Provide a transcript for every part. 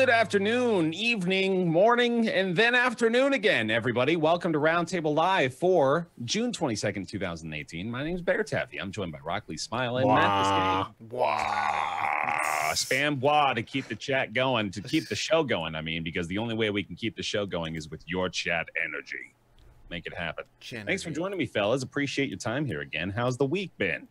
Good afternoon, evening, morning, and then afternoon again, everybody. Welcome to Roundtable Live for June 22nd, 2018. My name is Bear Taffy. I'm joined by Rockley Smile and Matt Spam Bois to keep the chat going, to keep the show going, I mean, because the only way we can keep the show going is with your chat energy. Make it happen. Thanks for joining me, fellas. Appreciate your time here again. How's the week been?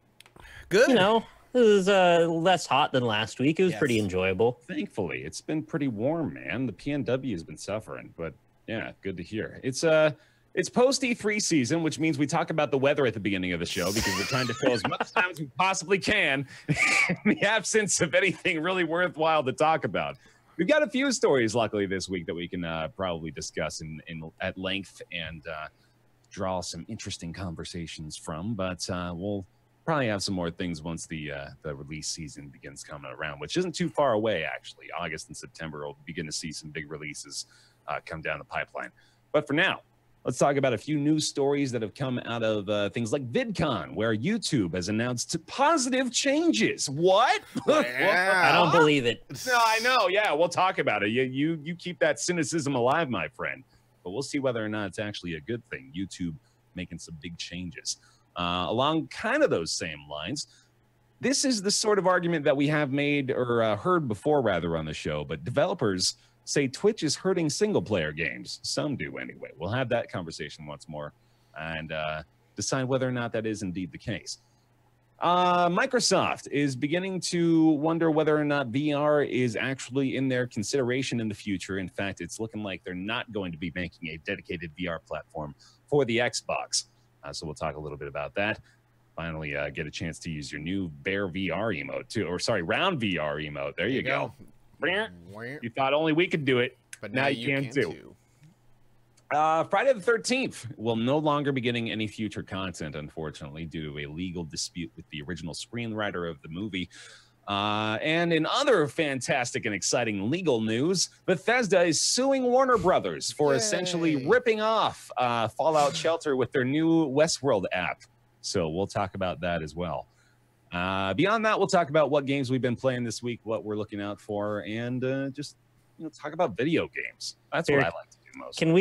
Good. You know, it was less hot than last week. It was pretty enjoyable. Thankfully, it's been pretty warm, man. The PNW has been suffering, but yeah, good to hear. It's post E3 season, which means we talk about the weather at the beginning of the show because we're trying to fill as much time as we possibly can in the absence of anything really worthwhile to talk about. We've got a few stories, luckily, this week that we can probably discuss at length and draw some interesting conversations from, but we'll probably have some more things once the release season begins coming around, which isn't too far away, actually. August and September, we'll begin to see some big releases come down the pipeline. But for now, let's talk about a few news stories that have come out of things like VidCon, where YouTube has announced positive changes. What? I don't believe it. No, I know. Yeah, we'll talk about it. You keep that cynicism alive, my friend. But we'll see whether or not it's actually a good thing. YouTube making some big changes. Along kind of those same lines, this is the sort of argument that we have made or heard before, rather, on the show. But developers say Twitch is hurting single-player games. Some do, anyway. We'll have that conversation once more and decide whether or not that is indeed the case. Microsoft is beginning to wonder whether or not VR is actually in their consideration in the future. In fact, it's looking like they're not going to be making a dedicated VR platform for the Xbox. So we'll talk a little bit about that. Finally, get a chance to use your new Bear VR emote, too. Or, sorry, Round VR emote. There you go. You thought only we could do it, but now you can too. Friday the 13th will no longer be getting any future content, unfortunately, due to a legal dispute with the original screenwriter of the movie. And in other fantastic and exciting legal news, Bethesda is suing Warner Brothers for essentially ripping off Fallout Shelter with their new Westworld app. So we'll talk about that as well. Beyond that, we'll talk about what games we've been playing this week, what we're looking out for, and just talk about video games. That's what I like to do most. Can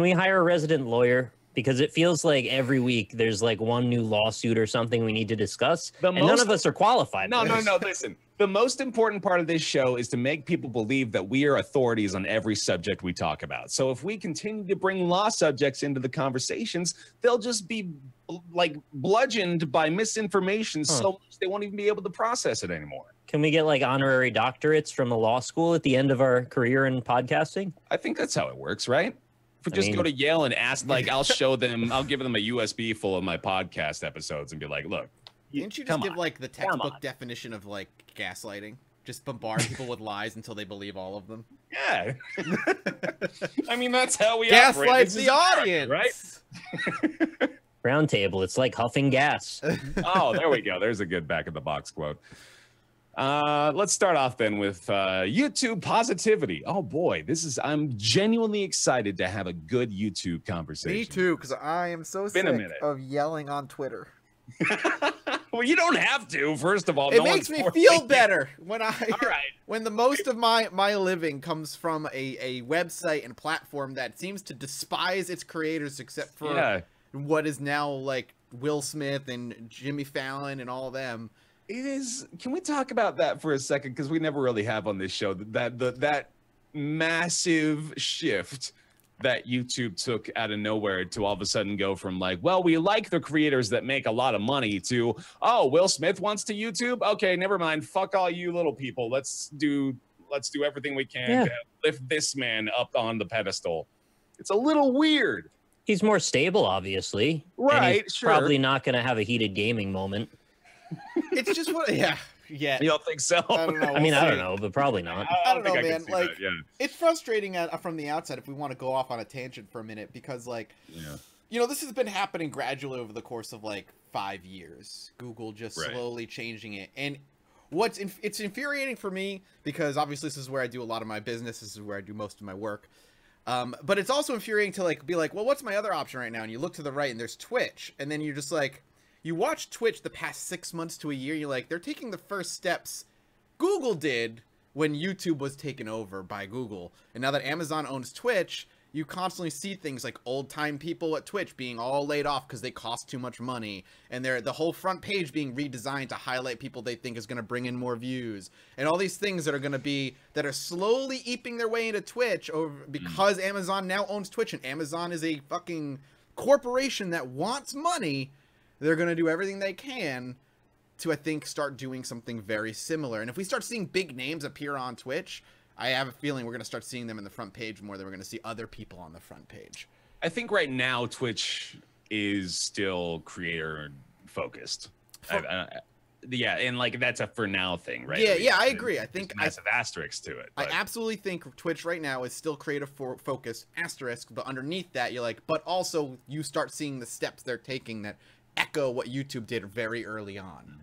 we hire a resident lawyer? Because it feels like every week there's like one new lawsuit or something we need to discuss, and none of us are qualified. No, listen. The most important part of this show is to make people believe that we are authorities on every subject we talk about. So if we continue to bring law subjects into the conversations, they'll just be like bludgeoned by misinformation so much they won't even be able to process it anymore. Can we get like honorary doctorates from the law school at the end of our career in podcasting? I think that's how it works, right? If we just go to Yale and ask, like, I'll give them a USB full of my podcast episodes and be like, look. Didn't you just give, like, the textbook definition of, like, gaslighting? Just bombard people with lies until they believe all of them? Yeah. I mean, that's how we gaslight the audience, right? Roundtable, it's like huffing gas. Oh, there we go. There's a good back-of-the-box quote. Let's start off then with YouTube positivity. Oh boy, I'm genuinely excited to have a good YouTube conversation. Me too, because I am so sick of yelling on Twitter. Well, you don't have to. First of all, it makes me feel better when when the most of my living comes from a website and platform that seems to despise its creators, except for what is now like Will Smith and Jimmy Fallon and all of them. It is. Can we talk about that for a second? Because we never really have on this show that massive shift that YouTube took out of nowhere to all of a sudden go from like, well, we like the creators that make a lot of money to, oh, Will Smith wants to YouTube. Okay, never mind. Fuck all you little people. Let's do everything we can to lift this man up on the pedestal. It's a little weird. He's more stable, obviously. Right. And he's probably not going to have a heated gaming moment. It's just what, yeah. You don't think so? I don't know. I mean, I don't know, but probably not. I don't know, man. Like, it's frustrating from the outside if we want to go off on a tangent for a minute because, like, you know, this has been happening gradually over the course of like 5 years. Google just slowly changing it, and it's infuriating for me because obviously this is where I do a lot of my business. This is where I do most of my work. But it's also infuriating to like be like, well, what's my other option right now? And you look to the right and there's Twitch, and then you're just like. You watch Twitch the past 6 months to a year, you're like, they're taking the first steps Google did when YouTube was taken over by Google. And now that Amazon owns Twitch, you constantly see things like old-time people at Twitch being all laid off because they cost too much money, and the whole front page being redesigned to highlight people they think is going to bring in more views, and all these things that are slowly eating their way into Twitch because Amazon now owns Twitch, and Amazon is a fucking corporation that wants money. They're going to do everything they can to, I think, start doing something very similar. And if we start seeing big names appear on Twitch, I have a feeling we're going to start seeing them in the front page more than we're going to see other people on the front page. I think right now Twitch is still creator focused. Yeah, and like that's a for now thing, right? Yeah, I agree. I think massive asterisk to it. But I absolutely think Twitch right now is still creator focused asterisk, but underneath that you're like, but also you start seeing the steps they're taking that echo what YouTube did very early on.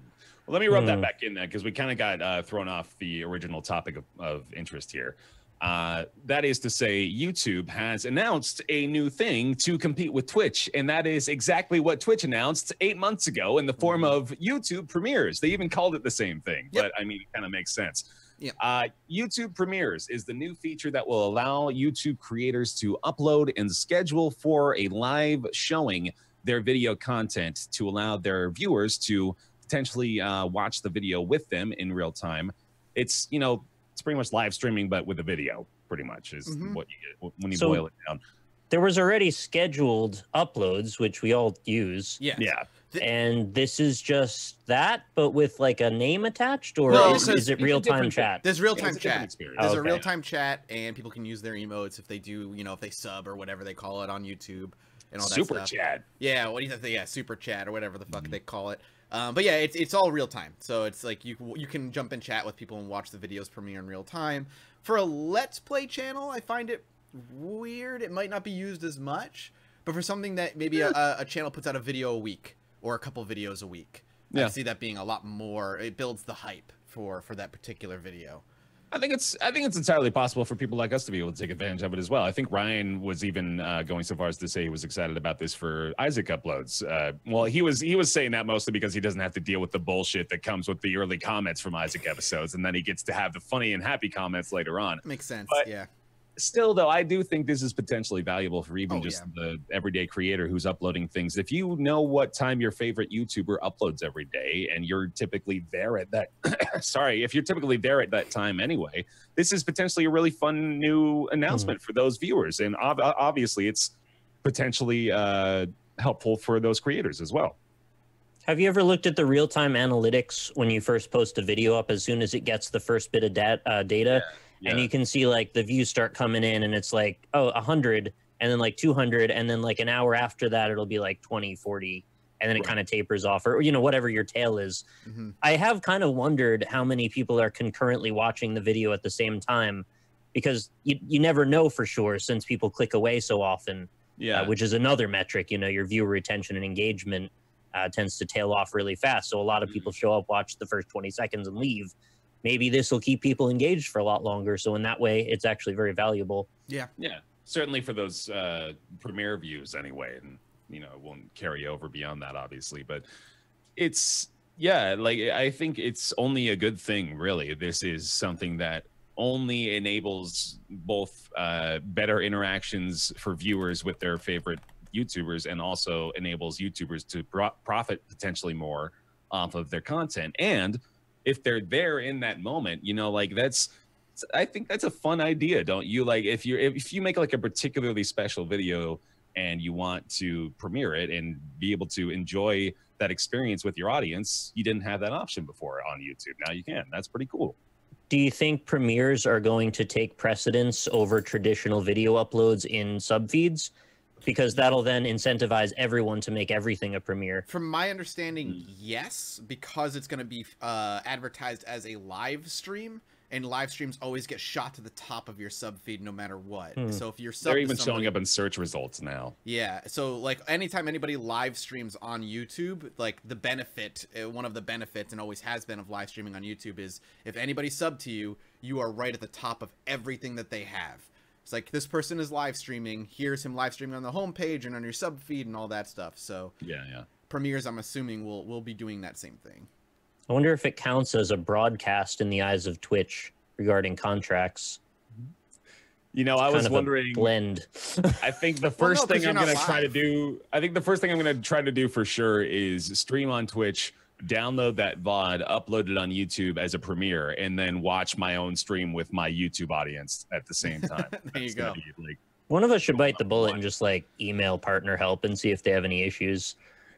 Well, let me rub that back in there because we kind of got thrown off the original topic of interest here. That is to say, YouTube has announced a new thing to compete with Twitch, and that is exactly what Twitch announced 8 months ago in the form of YouTube Premieres. They even called it the same thing, but I mean, it kind of makes sense. YouTube Premieres is the new feature that will allow YouTube creators to upload and schedule for a live showing their video content to allow their viewers to potentially watch the video with them in real time. It's, you know, it's pretty much live streaming, but with a video, pretty much is what you get when you boil it down. There was already scheduled uploads, which we all use. Yeah. And this is just that, but with like a name attached, or is it real-time chat? There's real-time chat. There's a real-time chat, and people can use their emotes if they do, you know, if they sub or whatever they call it on YouTube and all that super stuff. Chat. Yeah, what do you think? Yeah, super chat or whatever the fuck they call it. But yeah, it's all real time. So it's like you can jump in chat with people and watch the videos premiere in real time. For a Let's Play channel, I find it weird. It might not be used as much, but for something that maybe a channel puts out a video a week or a couple videos a week, I see that being a lot more. It builds the hype for that particular video. I think it's entirely possible for people like us to be able to take advantage of it as well. I think Ryan was even going so far as to say he was excited about this for Isaac uploads. Well, he was saying that mostly because he doesn't have to deal with the bullshit that comes with the early comments from Isaac episodes, and then he gets to have the funny and happy comments later on. Makes sense. But yeah. Still, though, I do think this is potentially valuable for even the everyday creator who's uploading things. If you know what time your favorite YouTuber uploads every day, and you're typically there at that, if you're typically there at that time anyway, this is potentially a really fun new announcement for those viewers. And obviously, it's potentially helpful for those creators as well. Have you ever looked at the real-time analytics when you first post a video up as soon as it gets the first bit of data? Yeah. And you can see like the views start coming in and it's like, 100 and then like 200. And then like an hour after that, it'll be like 20, 40. And then it kind of tapers off or, you know, whatever your tail is. I have kind of wondered how many people are concurrently watching the video at the same time, because you never know for sure since people click away so often, which is another metric. You know, your viewer retention and engagement tends to tail off really fast. So a lot of people show up, watch the first 20 seconds and leave. Maybe this will keep people engaged for a lot longer. So in that way, it's actually very valuable. Yeah. Certainly for those premiere views anyway. And, you know, it won't carry over beyond that, obviously. But it's, like, I think it's only a good thing, really. This is something that only enables both better interactions for viewers with their favorite YouTubers, and also enables YouTubers to profit potentially more off of their content. And if they're there in that moment, you know, like I think that's a fun idea, don't you? Like if you make like a particularly special video and you want to premiere it and be able to enjoy that experience with your audience, you didn't have that option before on YouTube. Now you can. That's pretty cool. Do you think premieres are going to take precedence over traditional video uploads in subfeeds? Because that'll then incentivize everyone to make everything a premiere. From my understanding, yes, because it's going to be advertised as a live stream, and live streams always get shot to the top of your sub feed no matter what. So if you're they're even showing up in search results now. Yeah, so like anytime anybody live streams on YouTube, like the benefit, one of the benefits, and always has been, of live streaming on YouTube is if anybody subbed to you, you are right at the top of everything that they have. It's like, this person is live streaming. Here's him live streaming on the homepage and on your sub feed and all that stuff. So premieres, I'm assuming, will be doing that same thing. I wonder if it counts as a broadcast in the eyes of Twitch, regarding contracts. You know, I was wondering. Blend. I think the first thing I'm going to try to do. I think the first thing I'm going to try to do for sure is stream on Twitch, download that VOD, upload it on YouTube as a premiere, and then watch my own stream with my YouTube audience at the same time. There you go. Like, one of us should bite the bullet and just like email partner help and see if they have any issues.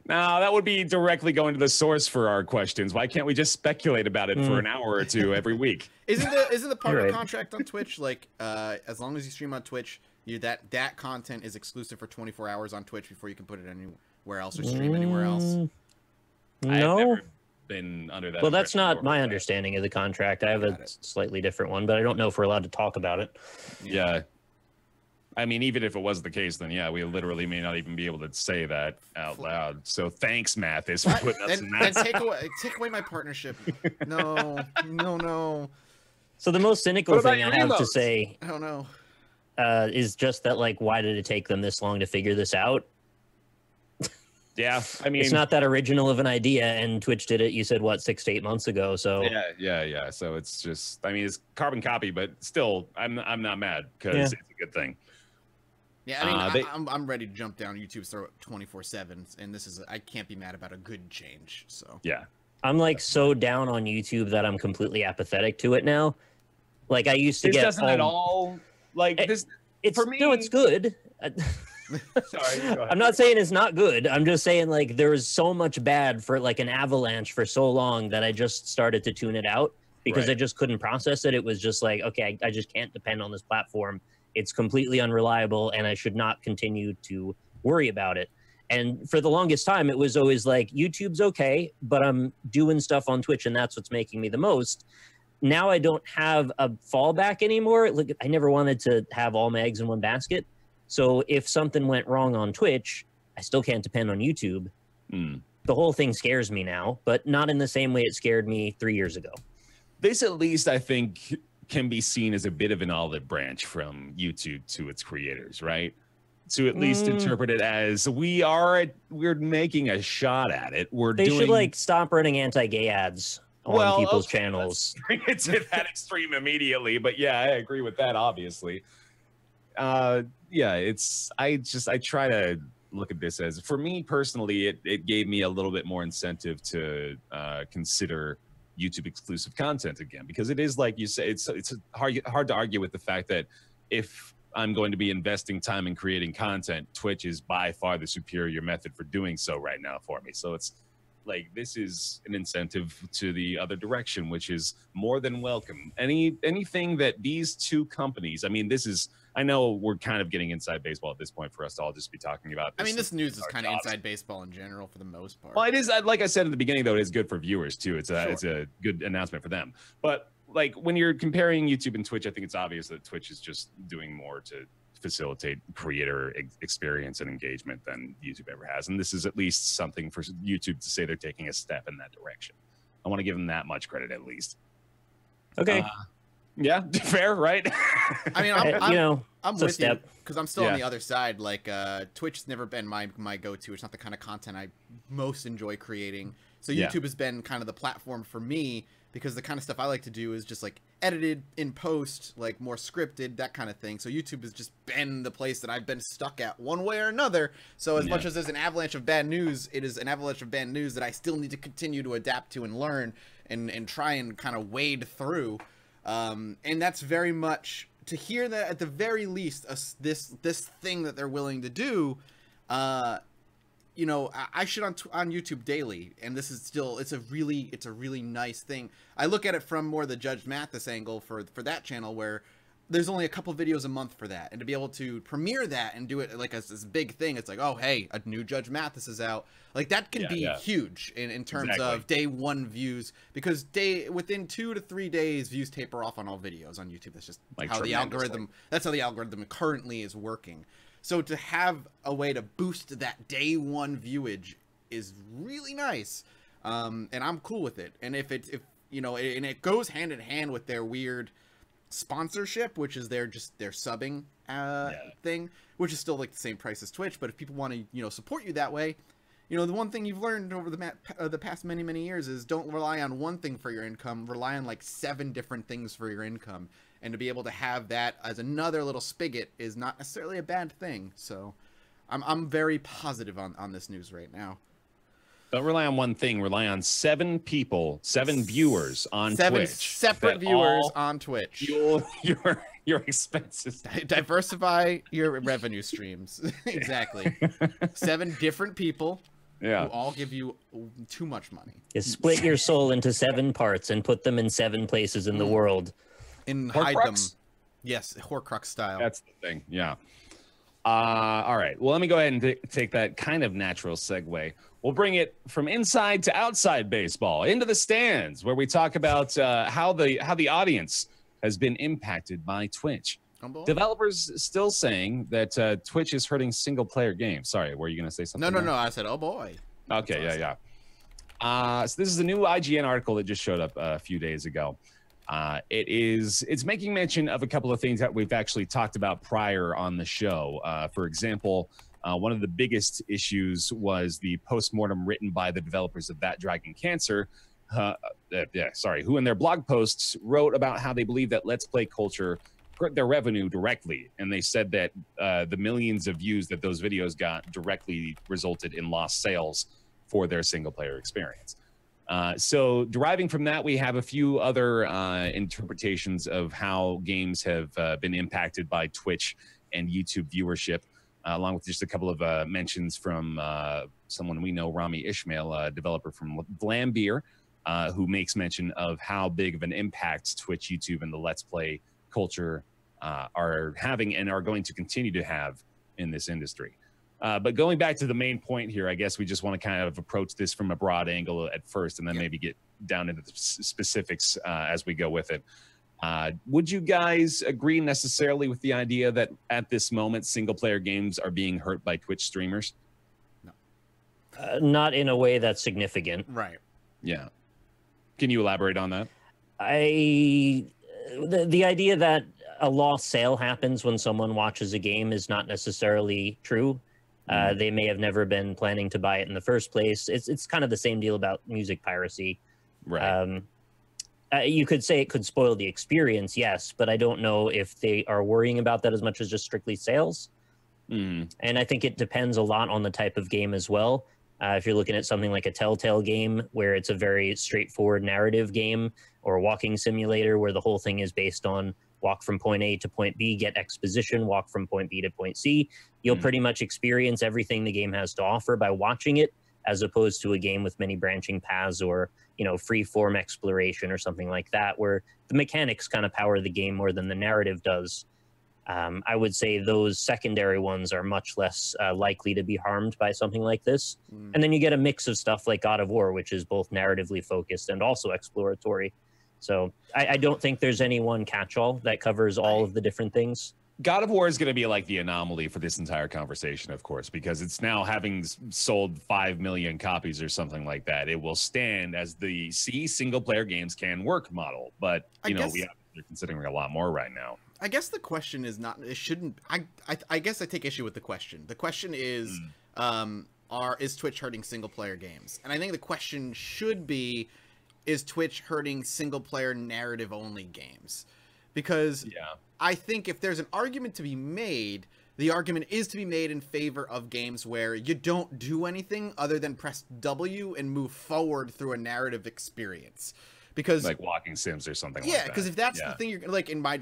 No, that would be directly going to the source for our questions. Why can't we just speculate about it for an hour or two every week? Isn't the partner contract on Twitch like as long as you stream on Twitch, that content is exclusive for 24 hours on Twitch before you can put it anywhere else or stream anywhere else? No. I've never been under that. Well, that's not my understanding of the contract. I have a slightly different one, but I don't know if we're allowed to talk about it. Yeah. I mean, even if it was the case, then yeah, we literally may not even be able to say that out loud. So thanks, Mathis, for putting us in that. Then take away my partnership. No. So the most cynical thing I have to say, I don't know, is just that, like, why did it take them this long to figure this out? Yeah, I mean, it's not that original of an idea, and Twitch did it, you said, what, 6 to 8 months ago? So yeah. So it's just, I mean, it's carbon copy, but still, I'm not mad because it's a good thing. Yeah, I mean, I'm ready to jump down YouTube's throat 24/7, and I can't be mad about a good change. So yeah, I'm like so down on YouTube that I'm completely apathetic to it now. Like I used to this get. Doesn't at all like this. It's for me. No, it's good. Sorry, go ahead. I'm not saying it's not good. I'm just saying like there was so much bad for like an avalanche for so long that I just started to tune it out because I just couldn't process it. It was just like, okay, I just can't depend on this platform. It's completely unreliable, and I should not continue to worry about it. And for the longest time, it was always like, YouTube's okay, but I'm doing stuff on Twitch, and that's what's making me the most. Now I don't have a fallback anymore. Look, I never wanted to have all my eggs in one basket. So if something went wrong on Twitch, I still can't depend on YouTube. The whole thing scares me now, but not in the same way it scared me 3 years ago. This, at least, I think, can be seen as a bit of an olive branch from YouTube to its creators, right? To at least interpret it as we're making a shot at it. They should like stop running anti-gay ads on people's channels. Bring it to that extreme immediately, but yeah, I agree with that. Obviously, I try to look at this as, for me personally, it gave me a little bit more incentive to consider YouTube exclusive content again, because it is, like you say, it's hard to argue with the fact that if I'm going to be investing time in creating content, Twitch is by far the superior method for doing so right now for me. So it's like, this is an incentive to the other direction, which is more than welcome. Anything that these two companies, I mean, I know we're kind of getting inside baseball at this point for us to all just be talking about this. I mean, this news is kind of inside baseball in general for the most part. Well, it is, like I said at the beginning, though, it is good for viewers too. It's a good announcement for them. But like, when you're comparing YouTube and Twitch, I think it's obvious that Twitch is just doing more to facilitate creator experience and engagement than YouTube ever has. And this is at least something for YouTube to say they're taking a step in that direction. I want to give them that much credit at least. Okay. Yeah, fair, right? I mean, I'm with you because I'm still on the other side. Like, Twitch has never been my go-to. It's not the kind of content I most enjoy creating. So YouTube has been kind of the platform for me, because the kind of stuff I like to do is just like edited in post, like more scripted, that kind of thing. So YouTube has just been the place that I've been stuck at one way or another. So as much as there's an avalanche of bad news, it is an avalanche of bad news that I still need to continue to adapt to and learn and try and kind of wade through. And that's very much to hear that at the very least this thing that they're willing to do. You know, I shit on YouTube daily, and this is still, it's a really nice thing. I look at it from more the Judge Mathis angle for that channel, where there's only a couple videos a month for that, and to be able to premiere that and do it like as this big thing, it's like, oh hey, a new Judge Mathis is out, like that can be huge in terms of day one views, because within 2 to 3 days views taper off on all videos on YouTube. That's just like how the algorithm currently is working. So to have a way to boost that day one viewage is really nice, and I'm cool with it. And if you know, and it goes hand in hand with their weird sponsorship, which is their subbing thing, which is still like the same price as Twitch. But if people want to, you know, support you that way, You know, the one thing you've learned over the past many years is don't rely on one thing for your income. Rely on like 7 different things for your income, and to be able to have that as another little spigot is not necessarily a bad thing. So, I'm very positive on this news right now. Don't rely on one thing. Rely on 7 people, 7 viewers on 7 Twitch. 7 separate viewers on Twitch. Your expenses. Diversify your revenue streams. Exactly. 7 different people. Yeah. Who all give you too much money. You split your soul into 7 parts and put them in 7 places in the world. And hide them. Yes, Horcrux style. That's the thing. Yeah. All right. Well, let me go ahead and take that kind of natural segue. We'll bring it from inside to outside baseball, into the stands, where we talk about how the audience has been impacted by Twitch. Developers still saying that Twitch is hurting single-player games. Sorry, were you going to say something? No. I said, oh boy. Okay, yeah. So this is a new IGN article that just showed up a few days ago. It's making mention of a couple of things that we've actually talked about prior on the show. For example, one of the biggest issues was the postmortem written by the developers of That Dragon Cancer, who in their blog posts wrote about how they believe that Let's Play culture hurt their revenue directly. And they said that the millions of views that those videos got directly resulted in lost sales for their single-player experience. So deriving from that, we have a few other interpretations of how games have been impacted by Twitch and YouTube viewership, along with just a couple of mentions from someone we know, Rami Ishmael, a developer from Blambeer, who makes mention of how big of an impact Twitch, YouTube, and the Let's Play culture are having and are going to continue to have in this industry. But going back to the main point here, I guess we just want to kind of approach this from a broad angle at first, and then maybe get down into the specifics as we go with it. Would you guys agree necessarily with the idea that at this moment, single-player games are being hurt by Twitch streamers? No. Not in a way that's significant. Right. Yeah. Can you elaborate on that? The idea that a lost sale happens when someone watches a game is not necessarily true. They may have never been planning to buy it in the first place. It's kind of the same deal about music piracy. Right. You could say it could spoil the experience, yes, but I don't know if they are worrying about that as much as just strictly sales. And I think it depends a lot on the type of game as well. If you're looking at something like a Telltale game where it's a very straightforward narrative game, or a walking simulator where the whole thing is based on walk from point A to point B, get exposition, walk from point B to point C, you'll pretty much experience everything the game has to offer by watching it, as opposed to a game with many branching paths or, you know, free form exploration or something like that, where the mechanics kind of power the game more than the narrative does. I would say those secondary ones are much less likely to be harmed by something like this. And then you get a mix of stuff like God of War, which is both narratively focused and also exploratory. So I don't think there's any one catch-all that covers all of the different things. God of War is going to be like the anomaly for this entire conversation, of course, because it's now having sold 5 million copies or something like that. It will stand as the single-player games can work model, but they're considering a lot more right now. I guess the question is not. It shouldn't. I guess I take issue with the question. The question is, is Twitch hurting single-player games? And I think the question should be, is Twitch hurting single-player narrative-only games? Because I think if there's an argument to be made, the argument is to be made in favor of games where you don't do anything other than press W and move forward through a narrative experience. Because like walking sims or something like that. Yeah, because if that's the thing you're like in That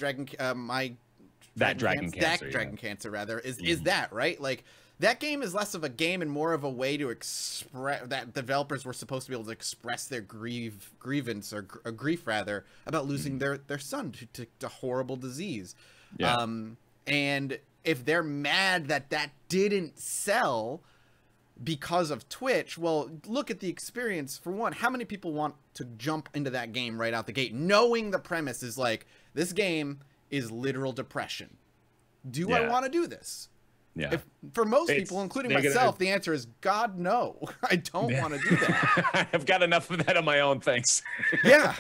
Dragon Cancer rather is that, right? Like that game is less of a game and more of a way to express that developers were supposed to be able to express their grievance or grief rather about losing their son to horrible disease. Yeah. And if they're mad that didn't sell because of Twitch, well, look at the experience. For one, how many people want to jump into that game right out the gate, knowing the premise is like, this game is literal depression? Do I want to do this? Yeah. For most people, including myself, the answer is God, no. I don't want to do that. I've got enough of that on my own, thanks. Yeah.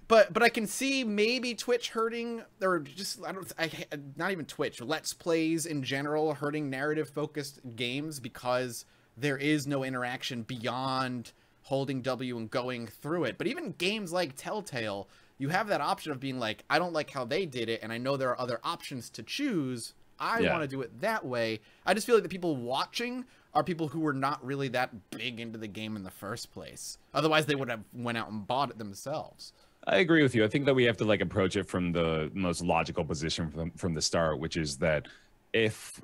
But I can see maybe Twitch hurting, or just not even Twitch, Let's Plays in general hurting narrative-focused games because there is no interaction beyond holding W and going through it. But even games like Telltale, you have that option of being like, I don't like how they did it, and I know there are other options to choose. I want to do it that way. I just feel like the people watching are people who were not really that big into the game in the first place. Otherwise, they would have went out and bought it themselves. I agree with you. I think that we have to like approach it from the most logical position from the start, which is that if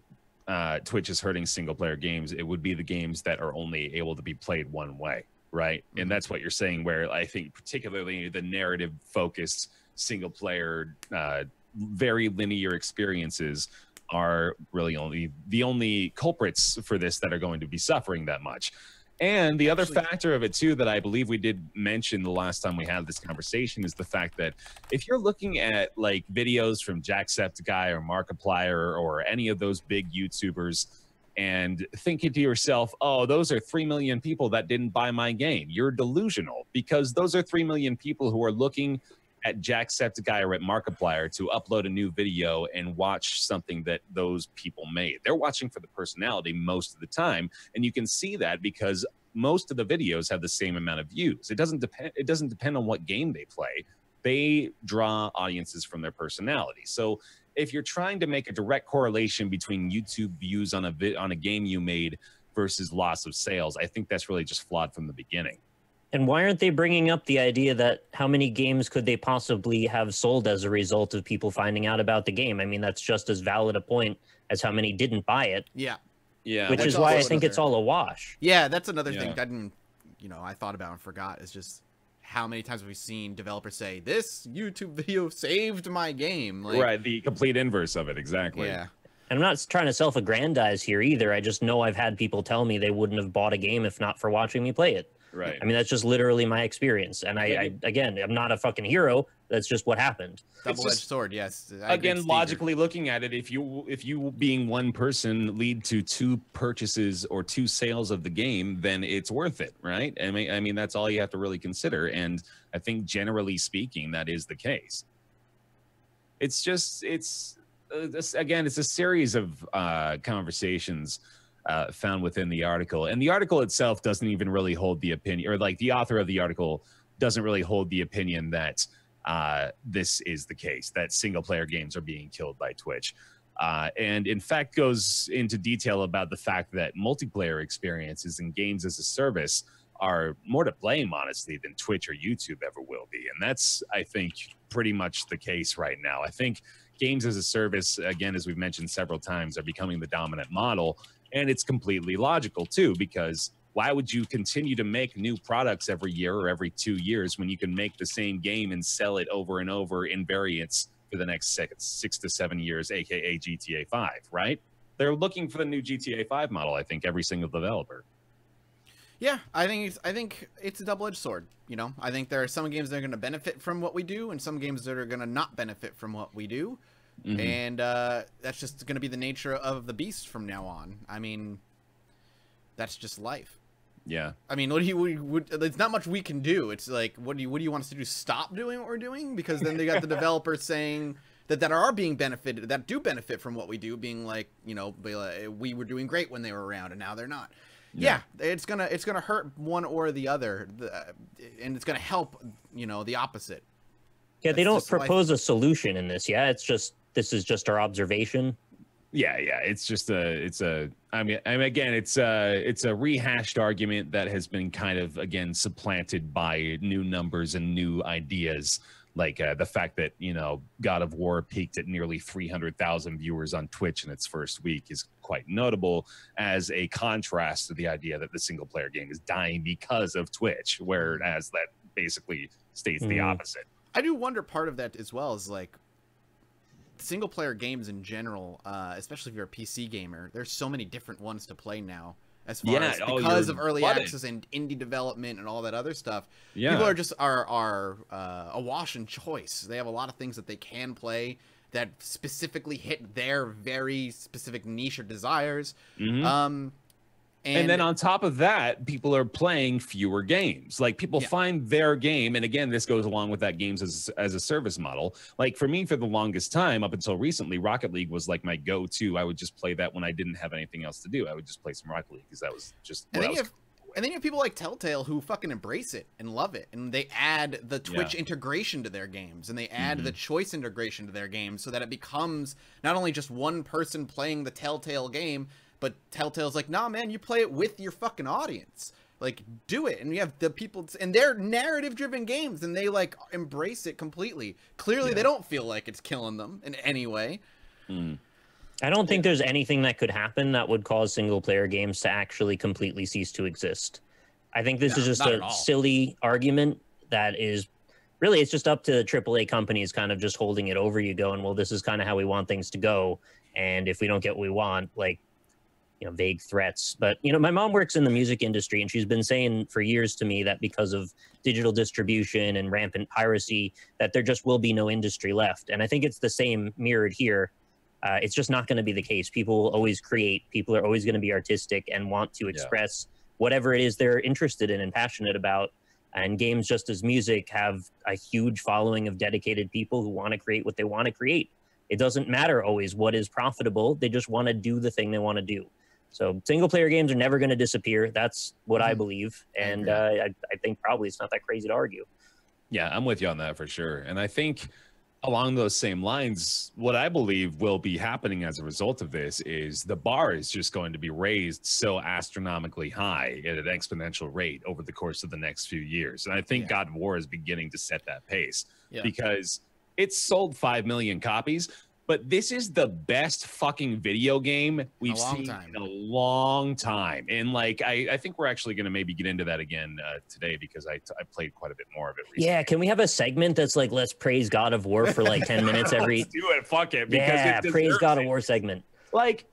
Twitch is hurting single player games, it would be the games that are only able to be played one way, right? Mm-hmm. And that's what you're saying, where I think particularly the narrative focused single player, very linear experiences are really the only culprits for this that are going to be suffering that much. And the other factor of it too that I believe we did mention the last time we had this conversation is the fact that if you're looking at like videos from Jacksepticeye or Markiplier or any of those big YouTubers and thinking to yourself, oh, those are 3 million people that didn't buy my game, you're delusional, because those are 3 million people who are looking at Jacksepticeye or at Markiplier to upload a new video and watch something that those people made. They're watching for the personality most of the time, and you can see that because most of the videos have the same amount of views. It doesn't depend on what game they play. They draw audiences from their personality. So if you're trying to make a direct correlation between YouTube views on a game you made versus loss of sales, I think that's really just flawed from the beginning. And why aren't they bringing up the idea that how many games could they possibly have sold as a result of people finding out about the game? I mean, that's just as valid a point as how many didn't buy it. Yeah. Yeah. Which is why I think it's all a wash. Yeah, that's another thing that I thought about and forgot, is just how many times have we seen developers say, this YouTube video saved my game? Like, right, the complete inverse of it, exactly. Yeah. And I'm not trying to self-aggrandize here either. I just know I've had people tell me they wouldn't have bought a game if not for watching me play it. Right. I mean, that's just literally my experience. And again, I'm not a fucking hero. That's just what happened. Double-edged sword, yes. Again, logically looking at it, if you being one person lead to 2 purchases or 2 sales of the game, then it's worth it, right? I mean, that's all you have to really consider. And I think generally speaking, that is the case. It's a series of conversations found within the article, and the article itself doesn't even really hold the opinion, or like the author of the article doesn't really hold the opinion that this is the case, that single player games are being killed by Twitch, and in fact goes into detail about the fact that multiplayer experiences and games as a service are more to blame, honestly, than Twitch or YouTube ever will be. And that's, I think, pretty much the case right now. I think games as a service, again, as we've mentioned several times, are becoming the dominant model. And it's completely logical, too, because why would you continue to make new products every year or every 2 years when you can make the same game and sell it over and over in variants for the next 6 to 7 years, aka GTA 5, right? They're looking for the new GTA 5 model, I think, every single developer. Yeah, I think it's a double-edged sword, you know? I think there are some games that are going to benefit from what we do and some games that are going to not benefit from what we do. Mm-hmm. And that's just going to be the nature of the beast from now on. I mean, that's just life. Yeah. I mean, there's not much we can do. It's like, what do you want us to do? Stop doing what we're doing? Because then they got the developers saying that are being benefited, that do benefit from what we do, being like, we were doing great when they were around and now they're not. Yeah, it's gonna hurt one or the other, and it's gonna help, the opposite. Yeah, they don't propose a solution in this. Yeah, this is just our observation. Yeah, it's just again, it's a rehashed argument that has been kind of, again, supplanted by new numbers and new ideas, like the fact that, God of War peaked at nearly 300,000 viewers on Twitch in its first week is quite notable, as a contrast to the idea that the single player game is dying because of Twitch, whereas that basically states the opposite. I do wonder, part of that as well is like single player games in general, especially if you're a PC gamer, there's so many different ones to play now, as far as because of early access and indie development and all that other stuff. Yeah. People are just are awash in choice. They have a lot of things that they can play that specifically hit their very specific niche or desires. Mm-hmm. And then on top of that, people are playing fewer games. Like people find their game. And again, this goes along with that games as a service model. Like for me, for the longest time, up until recently, Rocket League was like my go-to. I would just play that when I didn't have anything else to do. I would just play some Rocket League because that was just what I was. And then you have people like Telltale who fucking embrace it and love it. And they add the Twitch integration to their games. And they add the choice integration to their games so that it becomes not only just one person playing the Telltale game, but Telltale's like, nah, man, you play it with your fucking audience. Like, do it. And you have the people, and they're narrative-driven games, and they, like, embrace it completely. Clearly, they don't feel like it's killing them in any way. I don't think there's anything that could happen that would cause single-player games to actually completely cease to exist. I think this is just a silly argument that is, really, it's just up to AAA companies kind of just holding it over you going, well, this is kind of how we want things to go, and if we don't get what we want, like, you know, vague threats. But, you know, my mom works in the music industry, and she's been saying for years to me that because of digital distribution and rampant piracy, that there just will be no industry left. And I think it's the same mirrored here. It's just not going to be the case. People will always create. People are always going to be artistic and want to express whatever it is they're interested in and passionate about. And games, just as music, have a huge following of dedicated people who want to create what they want to create. It doesn't matter always what is profitable. They just want to do the thing they want to do. So single-player games are never going to disappear. That's what I believe. And I think probably it's not that crazy to argue. Yeah, I'm with you on that for sure. And I think along those same lines, what I believe will be happening as a result of this is the bar is just going to be raised so astronomically high at an exponential rate over the course of the next few years. And I think God of War is beginning to set that pace because it's sold 5 million copies. But this is the best fucking video game we've seen in a long time. And, like, I think we're actually going to maybe get into that again today because I played quite a bit more of it recently. Yeah, can we have a segment that's like, let's praise God of War for, like, 10 minutes every... Let's do it, fuck it. Because praise God of War segment. Like,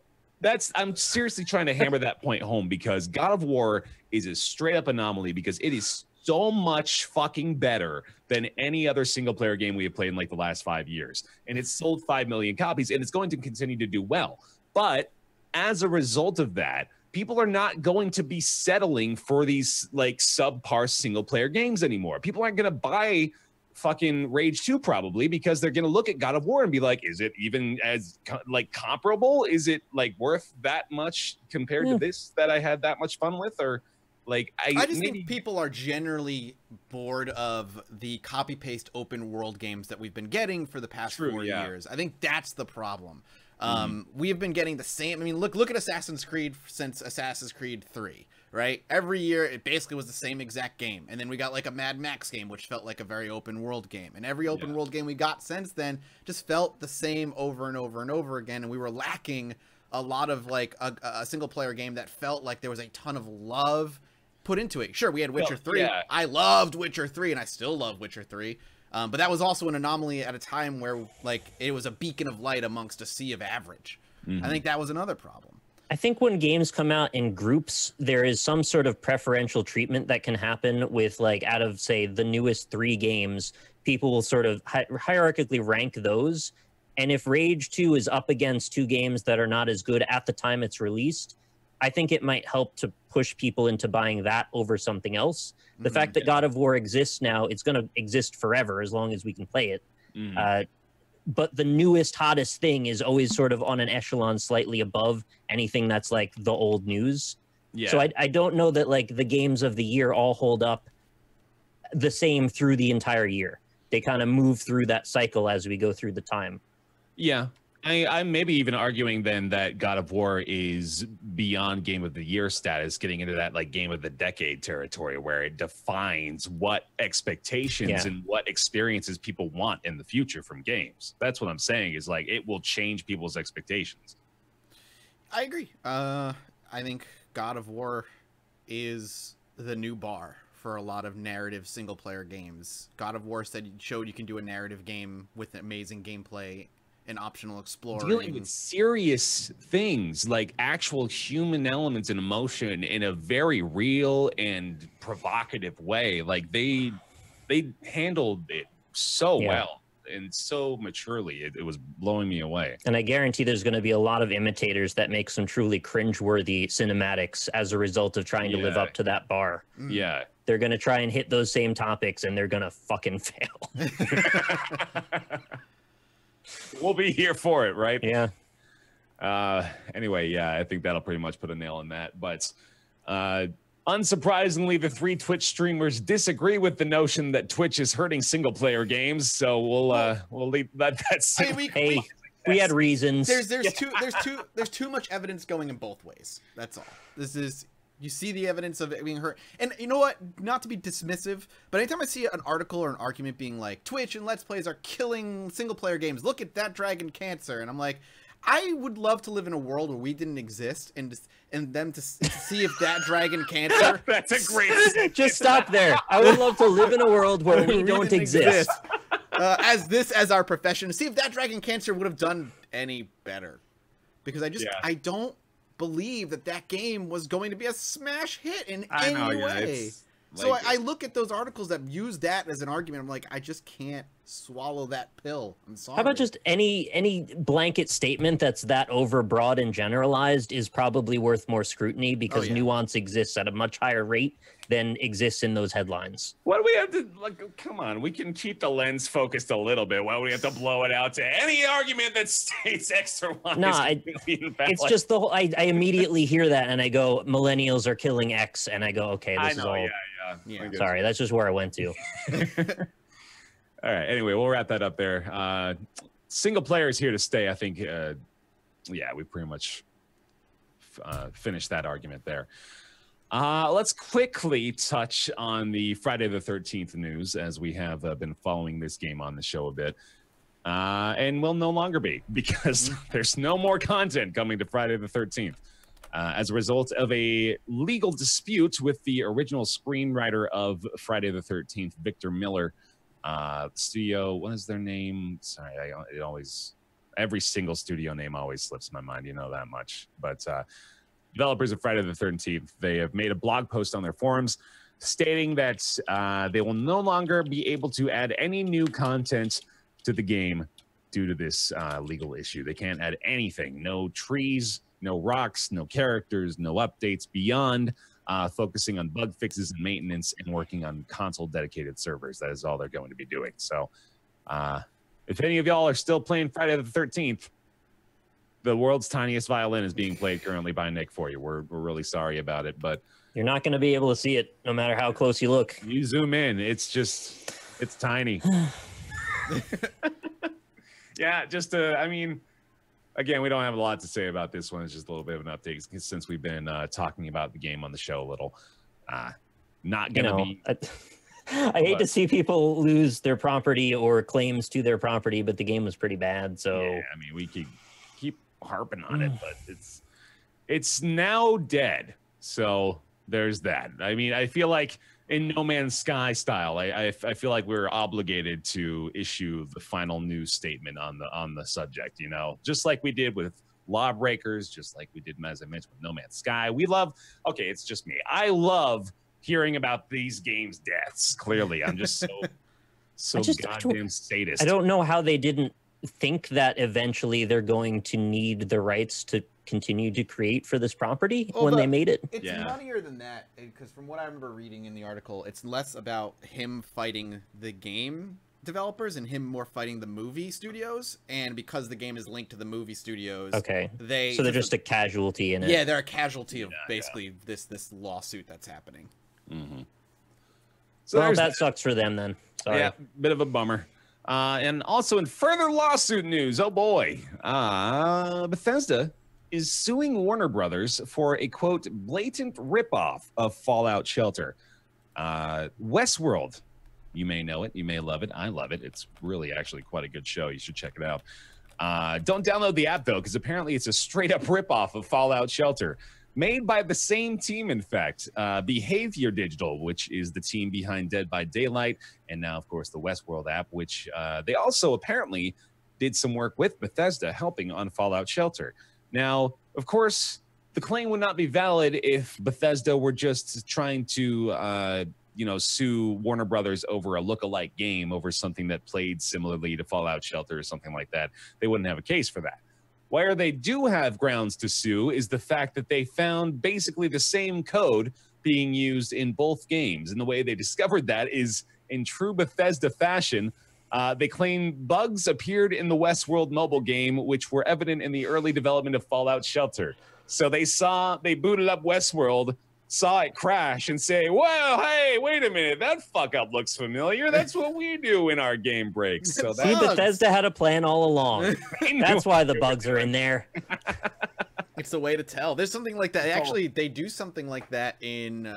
I'm seriously trying to hammer that point home because God of War is a straight-up anomaly because it is so much fucking better than any other single player game we have played in like the last 5 years. And it's sold 5 million copies and it's going to continue to do well. But as a result of that, people are not going to be settling for these like subpar single player games anymore. People aren't going to buy fucking Rage 2 probably because they're going to look at God of War and be like, is it even as like comparable? Is it like worth that much compared to this that I had that much fun with? Or like I just think people are generally bored of the copy paste open world games that we've been getting for the past 4 years. I think that's the problem. We have been getting the same. I mean, look at Assassin's Creed since Assassin's Creed 3, right? Every year it basically was the same exact game. And then we got like a Mad Max game, which felt like a very open world game. And every open world game we got since then just felt the same over and over and over again. And we were lacking a lot of like a single player game that felt like there was a ton of love put into it. Sure, we had Witcher 3. I loved Witcher 3 and I still love Witcher 3. But that was also an anomaly at a time where like it was a beacon of light amongst a sea of average. I think that was another problem. I think when games come out in groups, there is some sort of preferential treatment that can happen with like out of say the newest 3 games, people will sort of hierarchically rank those. And if Rage 2 is up against 2 games that are not as good at the time it's released, I think it might help to push people into buying that over something else. The fact that God of War exists now, it's going to exist forever as long as we can play it. But the newest, hottest thing is always sort of on an echelon slightly above anything that's like the old news. So I don't know that like the games of the year all hold up the same through the entire year. They kind of move through that cycle as we go through the time. Yeah. I'm maybe even arguing then that God of War is beyond Game of the Year status, getting into that like Game of the Decade territory where it defines what expectations and what experiences people want in the future from games. That's what I'm saying is like it will change people's expectations. I agree. I think God of War is the new bar for a lot of narrative single player games. God of War showed you can do a narrative game with amazing gameplay and optional exploring. Dealing with serious things like actual human elements and emotion in a very real and provocative way. Like they handled it so well. and so maturely. It was blowing me away. And I guarantee there's going to be a lot of imitators that make some truly cringeworthy cinematics as a result of trying to live up to that bar. Yeah. They're going to try and hit those same topics, and they're going to fucking fail. We'll be here for it, right? Yeah. Anyway, yeah, I think that'll pretty much put a nail in that. But unsurprisingly, the 3 Twitch streamers disagree with the notion that Twitch is hurting single-player games. So we'll leave that. We had reasons. There's too much evidence going in both ways. That's all. This is. You see the evidence of it being hurt. And you know what? Not to be dismissive, but anytime I see an article or an argument being like, Twitch and Let's Plays are killing single-player games. Look at that Dragon Cancer. And I'm like, I would love to live in a world where we didn't exist and them to see if that Dragon Cancer... That's a great... Just stop there. I would love to live in a world where we don't exist. As our profession, to see if that Dragon Cancer would have done any better. Because I don't believe that game was going to be a smash hit in any way. So I look at those articles that use that as an argument. I'm like, I just can't swallow that pill. I'm sorry. How about just any blanket statement that's that overbroad and generalized is probably worth more scrutiny because nuance exists at a much higher rate than exists in those headlines. Why do we have to, like, come on, we can keep the lens focused a little bit. Why do we have to blow it out to any argument that states X or Y? No, it's just the whole, I immediately hear that and I go, millennials are killing X, and I go, okay, this is all. Yeah. Sorry, that's just where I went to. All right, anyway, we'll wrap that up there. Single player is here to stay, I think. We pretty much finished that argument there. Let's quickly touch on the Friday the 13th news, as we have been following this game on the show a bit. And will no longer be, because there's no more content coming to Friday the 13th. As a result of a legal dispute with the original screenwriter of Friday the 13th, Victor Miller. Studio, what is their name? Sorry, every single studio name always slips my mind, you know that much. But developers of Friday the 13th, they have made a blog post on their forums stating that they will no longer be able to add any new content to the game due to this legal issue. They can't add anything, no trees, no rocks, no characters, no updates beyond focusing on bug fixes and maintenance and working on console dedicated servers. That is all they're going to be doing. So if any of y'all are still playing Friday the 13th, the world's tiniest violin is being played currently by Nick for you. We're really sorry about it, but you're not going to be able to see it no matter how close you look. You zoom in, it's tiny. Yeah, again, we don't have a lot to say about this one. It's just a little bit of an update since we've been talking about the game on the show a little. Not going to be... I hate to see people lose their property or claims to their property, but the game was pretty bad, so... Yeah, we could keep harping on it, but it's now dead. So there's that. I feel like in No Man's Sky style, I feel like we're obligated to issue the final news statement on the subject, just like we did with Lawbreakers, just like we did, as I mentioned, with No Man's Sky. It's just me. I love hearing about these games' deaths. Clearly, I'm just so goddamn sadist. I don't know how they didn't think that eventually they're going to need the rights to continue to create for this property when they made it. It's nuttier than that, because from what I remember reading in the article, it's less about him fighting the game developers and him more fighting the movie studios. And because the game is linked to the movie studios, they're just a casualty in it. Yeah, they're a casualty of basically this lawsuit that's happening. Mm-hmm. So that sucks for them then. Sorry. Yeah, bit of a bummer. And also in further lawsuit news, oh boy, Bethesda is suing Warner Brothers for a, quote, blatant ripoff of Fallout Shelter. Westworld, you may know it, you may love it, I love it. It's really actually quite a good show. You should check it out. Don't download the app, though, because apparently it's a straight-up ripoff of Fallout Shelter. Made by the same team, in fact, Behavior Digital, which is the team behind Dead by Daylight, and now, of course, the Westworld app, which they also apparently did some work with Bethesda helping on Fallout Shelter. Now, of course, the claim would not be valid if Bethesda were just trying to sue Warner Brothers over a look-alike game, over something that played similarly to Fallout Shelter or something like that. They wouldn't have a case for that. Where they do have grounds to sue is the fact that they found basically the same code being used in both games. And the way they discovered that is in true Bethesda fashion. They claim bugs appeared in the Westworld mobile game, which were evident in the early development of Fallout Shelter. So they booted up Westworld, saw it crash, and say, well, hey, wait a minute, that fuck up looks familiar. That's what we do in our game breaks. So See, Bethesda had a plan all along. That's why the bugs are in there. It's the way to tell. There's something like that. Actually, they do something like that in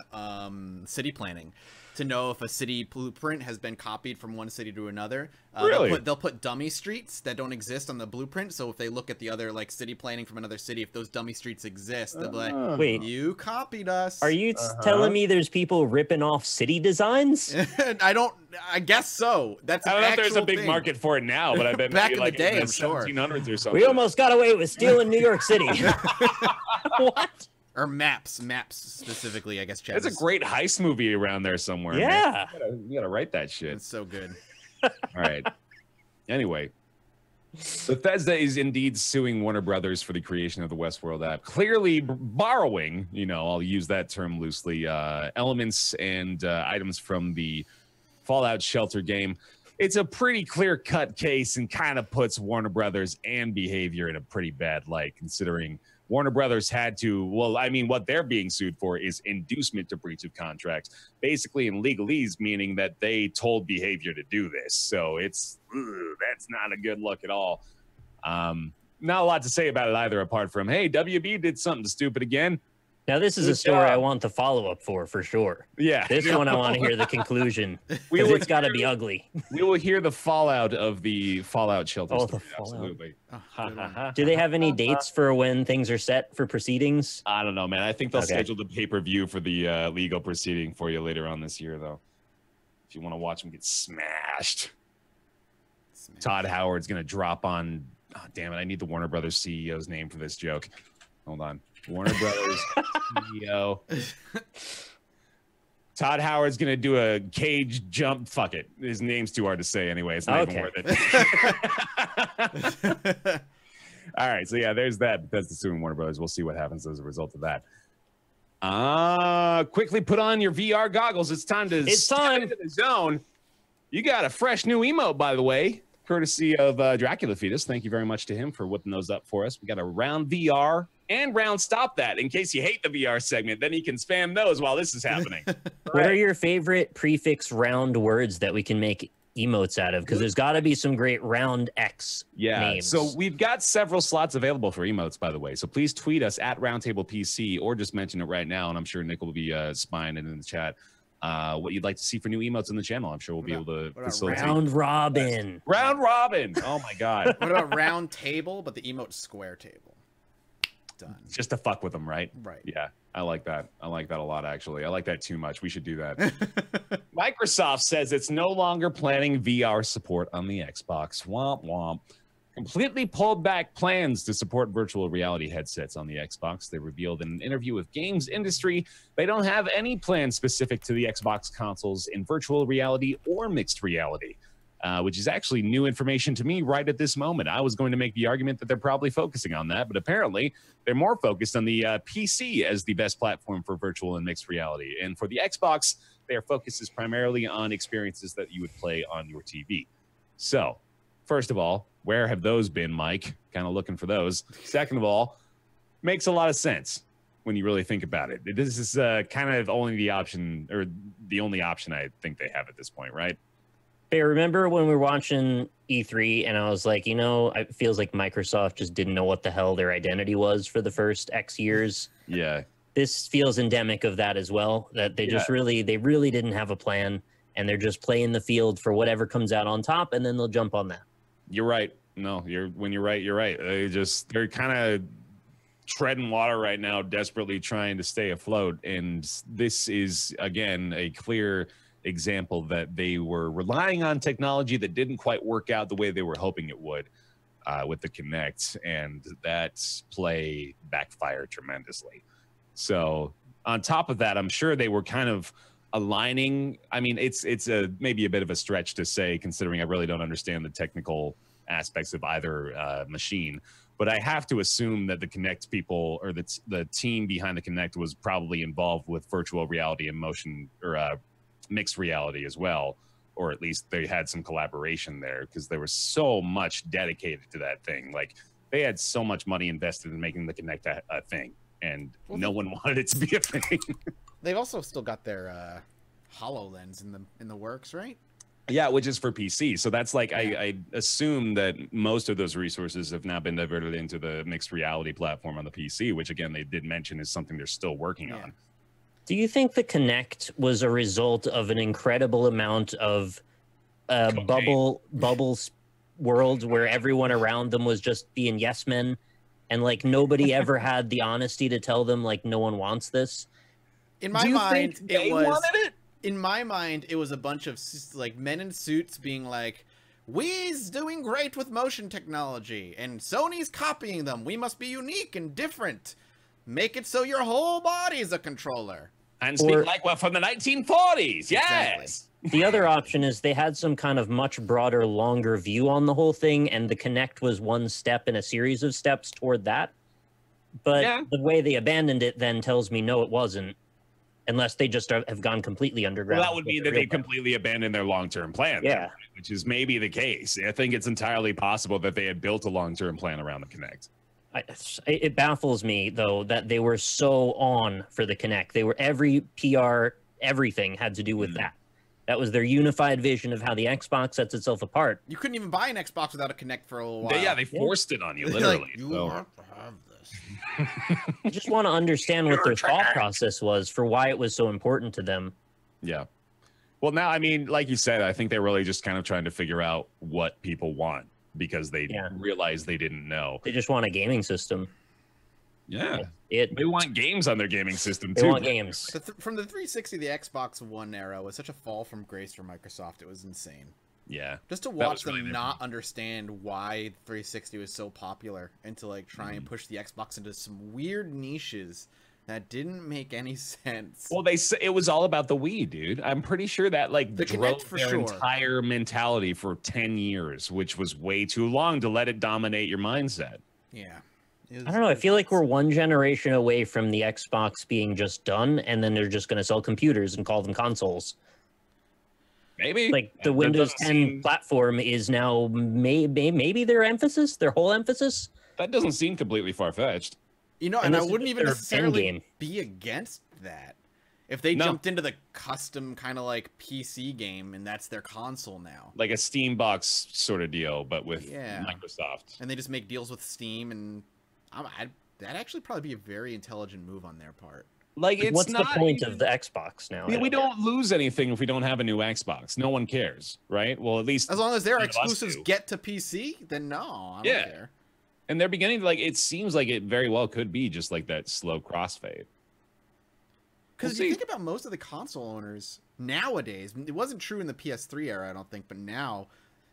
city planning to know if a city blueprint has been copied from one city to another. Really? They'll put dummy streets that don't exist on the blueprint. So if they look at the other city planning from another city, if those dummy streets exist, they'll be like, wait, you copied us. Are you telling me there's people ripping off city designs? I guess so. That's I don't know if there's a big market for it now, but I bet back in like the day, in I'm sure. 1700s or something. We almost got away with stealing New York City. What? Or maps specifically, I guess. Chad. There's a great heist movie around there somewhere. Yeah, man. You gotta write that shit. It's so good. All right. Anyway, Bethesda is indeed suing Warner Brothers for the creation of the Westworld app, clearly borrowing, I'll use that term loosely, elements and items from the Fallout Shelter game. It's a pretty clear-cut case and kind of puts Warner Brothers and behavior in a pretty bad light, considering Warner Brothers had to, what they're being sued for is inducement to breach of contracts, basically in legalese, meaning that they told behavior to do this. So that's not a good look at all. Not a lot to say about it either, apart from, hey, WB did something stupid again. Now, this is a story I want the follow-up for sure. Yeah. This one I want to hear the conclusion, because it's got to be ugly. We will hear the fallout of the Fallout Shelter story, absolutely. Do they have any dates for when things are set for proceedings? I don't know, man. I think they'll schedule the pay-per-view for the legal proceeding for you later on this year, though. If you want to watch them get smashed. Todd Howard's going to drop on... Oh, damn it. I need the Warner Brothers CEO's name for this joke. Hold on. Warner Brothers CEO. Todd Howard's going to do a cage jump. Fuck it. His name's too hard to say anyway. It's not even worth it. All right. So, yeah, there's that. That's the suing Warner Brothers. We'll see what happens as a result of that. Quickly put on your VR goggles. It's time to step into the zone. You got a fresh new emote, by the way, courtesy of Dracula Fetus. Thank you very much to him for whipping those up for us. We got a round VR and round stop that in case you hate the VR segment. Then you can spam those while this is happening. What are your favorite prefix round words that we can make emotes out of? Because there's got to be some great round X names. So we've got several slots available for emotes, by the way. So please tweet us at Roundtable PC or just mention it right now. And I'm sure Nick will be spying it in the chat. What you'd like to see for new emotes on the channel. I'm sure we'll be able to facilitate. Round Robin. Round Robin. Oh my God. What about round table, but the emote square table? Done. Just to fuck with them, right? Right. Yeah, I like that. I like that a lot, actually. I like that too much. We should do that. Microsoft says it's no longer planning VR support on the Xbox. Womp womp. Completely pulled back plans to support virtual reality headsets on the Xbox. They revealed in an interview with Games Industry they don't have any plans specific to the Xbox consoles in virtual reality or mixed reality, which is actually new information to me right at this moment. I was going to make the argument that they're probably focusing on that, but apparently they're more focused on the PC as the best platform for virtual and mixed reality. And for the Xbox, their focus is primarily on experiences that you would play on your TV. So, first of all, where have those been, Mike? Kind of looking for those. Second of all, makes a lot of sense when you really think about it. This is kind of only the option, or the only option I think they have at this point, right? Hey, remember when we were watching E3 and I was like, it feels like Microsoft just didn't know what the hell their identity was for the first X years. Yeah. This feels endemic of that as well, that they just really didn't have a plan and they're just playing the field for whatever comes out on top and then they'll jump on that. You're right. No, when you're right, you're right. They're kind of treading water right now, desperately trying to stay afloat. And this is, again, a clear example that they were relying on technology that didn't quite work out the way they were hoping it would with the Kinect. And that play backfired tremendously. So on top of that, I'm sure they were kind of aligning. I mean, it's maybe a bit of a stretch to say, considering I really don't understand the technical aspects of either machine. But I have to assume that the Kinect people, or the team behind the Kinect, was probably involved with virtual reality and motion, or mixed reality as well, or at least they had some collaboration there, because there was so much dedicated to that thing. Like, they had so much money invested in making the Kinect a thing, and no one wanted it to be a thing. They've also still got their HoloLens in the works, right? Yeah, which is for PC. So that's like, I assume that most of those resources have now been diverted into the mixed reality platform on the PC, which again, they did mention is something they're still working on. Do you think the Kinect was a result of an incredible amount of bubbles worlds where everyone around them was just being yes men, and like nobody ever had the honesty to tell them like no one wants this? In my mind, in my mind, it was a bunch of like men in suits being like, "We's doing great with motion technology, and Sony's copying them. We must be unique and different. Make it so your whole body is a controller." And speak like we're from the 1940s. Yes. Exactly. The other option is they had some kind of much broader, longer view on the whole thing, and the Kinect was one step in a series of steps toward that. But the way they abandoned it then tells me no, it wasn't. Unless they just have gone completely underground. Well, that would mean that they completely abandoned their long-term plan. Yeah. Which is maybe the case. I think it's entirely possible that they had built a long-term plan around the Kinect. It baffles me, though, that they were so on for the Kinect. They were every PR, everything had to do with that. That was their unified vision of how the Xbox sets itself apart. You couldn't even buy an Xbox without a Kinect for a little while. They forced it on you, literally. Like, you have to have this. I just want to understand what their thought process was for why it was so important to them. Yeah. Well, now, I mean, like you said, I think they're really just kind of trying to figure out what people want, because they realized they didn't know. They just want a gaming system. Yeah. They want games on their gaming system, too. They want games. From the 360, the Xbox One era was such a fall from grace for Microsoft. It was insane. Yeah. Just to watch them not understand why 360 was so popular, and to like try and push the Xbox into some weird niches that didn't make any sense. Well, it was all about the Wii, dude. I'm pretty sure that like drove their entire mentality for 10 years, which was way too long to let it dominate your mindset. Yeah. I don't know. I feel like we're one generation away from the Xbox being just done, and then they're just going to sell computers and call them consoles. Maybe. Like the Windows 10 platform is now maybe their emphasis, their whole emphasis. That doesn't seem completely far-fetched. You know, and I wouldn't even necessarily be against that. If they jumped into the custom kind of like PC game and that's their console now. Like a Steam box sort of deal, but with Microsoft. And they just make deals with Steam, and that'd actually probably be a very intelligent move on their part. Like, it's what's the point of the Xbox now? We don't lose anything if we don't have a new Xbox. No one cares, right? Well, at least as long as their exclusives get to PC, then no, I don't care. And they're beginning to, like, it seems like it very well could be just like that slow crossfade. Because you think about most of the console owners nowadays, it wasn't true in the PS3 era, I don't think, but now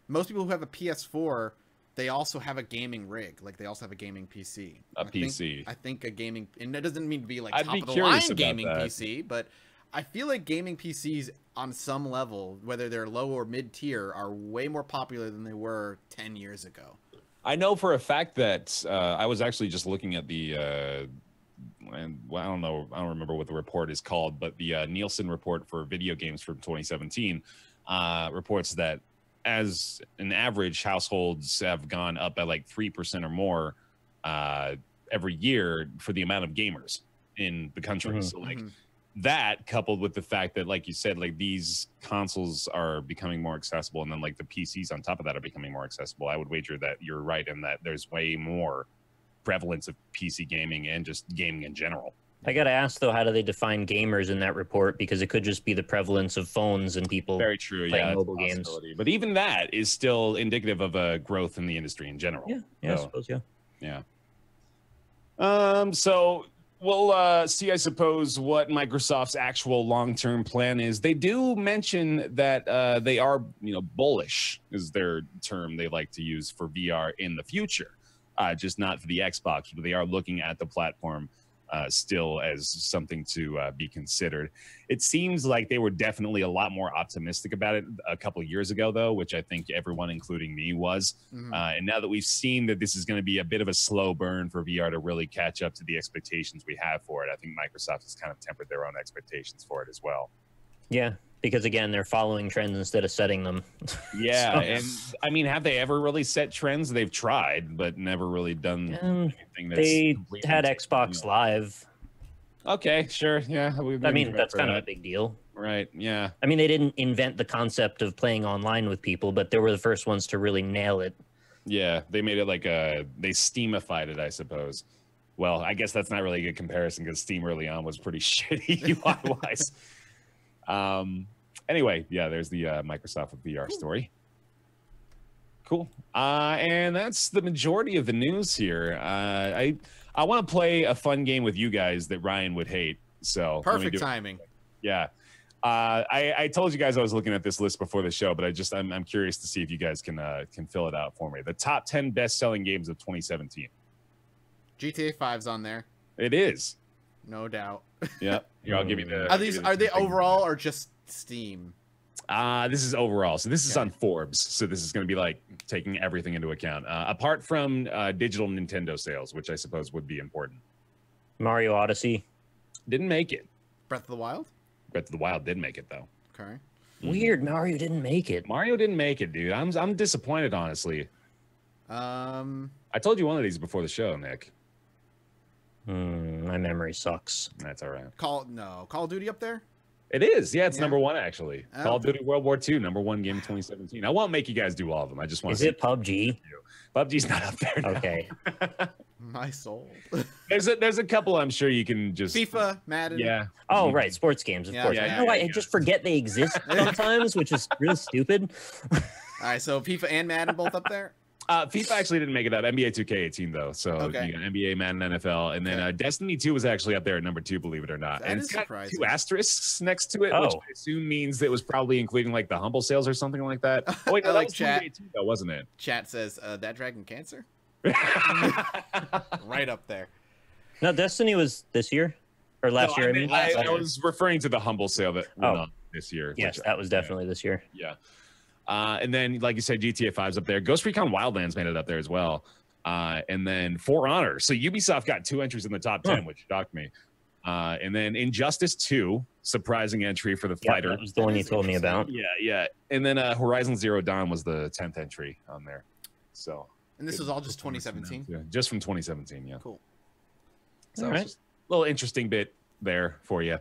most people who have a PS4, they also have a gaming rig. Like, they also have a gaming PC. I think a gaming, and that doesn't mean to be like top of the line gaming PC, but I feel like gaming PCs on some level, whether they're low or mid tier, are way more popular than they were 10 years ago. I know for a fact that I was actually just looking at the, and I don't remember what the report is called, but the Nielsen report for video games from 2017 reports that as an average, households have gone up by like 3% or more every year for the amount of gamers in the country. So like that, coupled with the fact that, like you said, like these consoles are becoming more accessible, and then like the PCs on top of that are becoming more accessible, I would wager that you're right in that there's way more prevalence of PC gaming and just gaming in general. I gotta ask though, how do they define gamers in that report? Because it could just be the prevalence of phones and people playing mobile games. But even that is still indicative of a growth in the industry in general. I suppose. So we'll see, I suppose, what Microsoft's actual long-term plan is. They do mention that they are, bullish is their term they like to use for VR in the future, just not for the Xbox, but they are looking at the platform still as something to be considered. It seems like they were definitely a lot more optimistic about it a couple of years ago, though, which I think everyone, including me, was. And now that we've seen that this is going to be a bit of a slow burn for VR to really catch up to the expectations we have for it, I think Microsoft has kind of tempered their own expectations for it as well. Yeah, because again, they're following trends instead of setting them. Yeah, and I mean, have they ever really set trends? They've tried, but never really done anything that's they had Xbox Live. Okay, sure, yeah. I mean, that's kind of a big deal. Right, yeah. I mean, they didn't invent the concept of playing online with people, but they were the first ones to really nail it. Yeah, they made it like they Steamified it, I suppose. Well, I guess that's not really a good comparison because Steam early on was pretty shitty UI-wise. Anyway, yeah, there's the Microsoft with VR story. Cool. And that's the majority of the news here. I want to play a fun game with you guys that Ryan would hate. So perfect timing. Yeah. I told you guys I was looking at this list before the show, but I'm curious to see if you guys can fill it out for me. The top 10 best-selling games of 2017. GTA 5's on there. It is. No doubt. Yeah. Here, I'll give you the. Are they overall or just Steam? This is overall. So this is on Forbes. So this is going to be like taking everything into account. Apart from digital Nintendo sales, which I suppose would be important. Mario Odyssey. Didn't make it. Breath of the Wild? Breath of the Wild did make it, though. Okay. Weird. Mario didn't make it. Mario didn't make it, dude. I'm disappointed, honestly. I told you one of these before the show, Nick. My memory sucks. That's all right. Call of Duty up there? It is. Yeah, it's number one, actually. Oh. Call of Duty World War II, number one game in 2017. I won't make you guys do all of them. I just want to. Is it PUBG? PUBG's not up there. Okay. My soul. There's a couple I'm sure you can just. FIFA, Madden. Yeah. Oh, right. Sports games, of course. Yeah, I just forget they exist sometimes, which is real stupid. All right, so FIFA and Madden both up there? FIFA actually didn't make it out. NBA 2K18 though, so you got NBA, Madden, NFL, and then Destiny 2 was actually up there at number 2, believe it or not. And it's got surprising. 2 asterisks next to it, which I assume means it was probably including like the humble sales or something like that. Oh wait, no, that was 2018 though, wasn't it? Chat says that Dragon Cancer. Right up there. No, Destiny was this year or last year. I was referring to the humble sale that went on this year. Yes, that was definitely this year. Yeah. And then, like you said, GTA 5's up there. Ghost Recon Wildlands made it up there as well. And then For Honor. So Ubisoft got 2 entries in the top 10, which shocked me. And then Injustice 2, surprising entry for the fighter. That was the one you told me about. Yeah. And then Horizon Zero Dawn was the 10th entry on there. So. And this was all just 2017? Yeah, just from 2017, yeah. Cool. So it's just a little interesting bit there for you.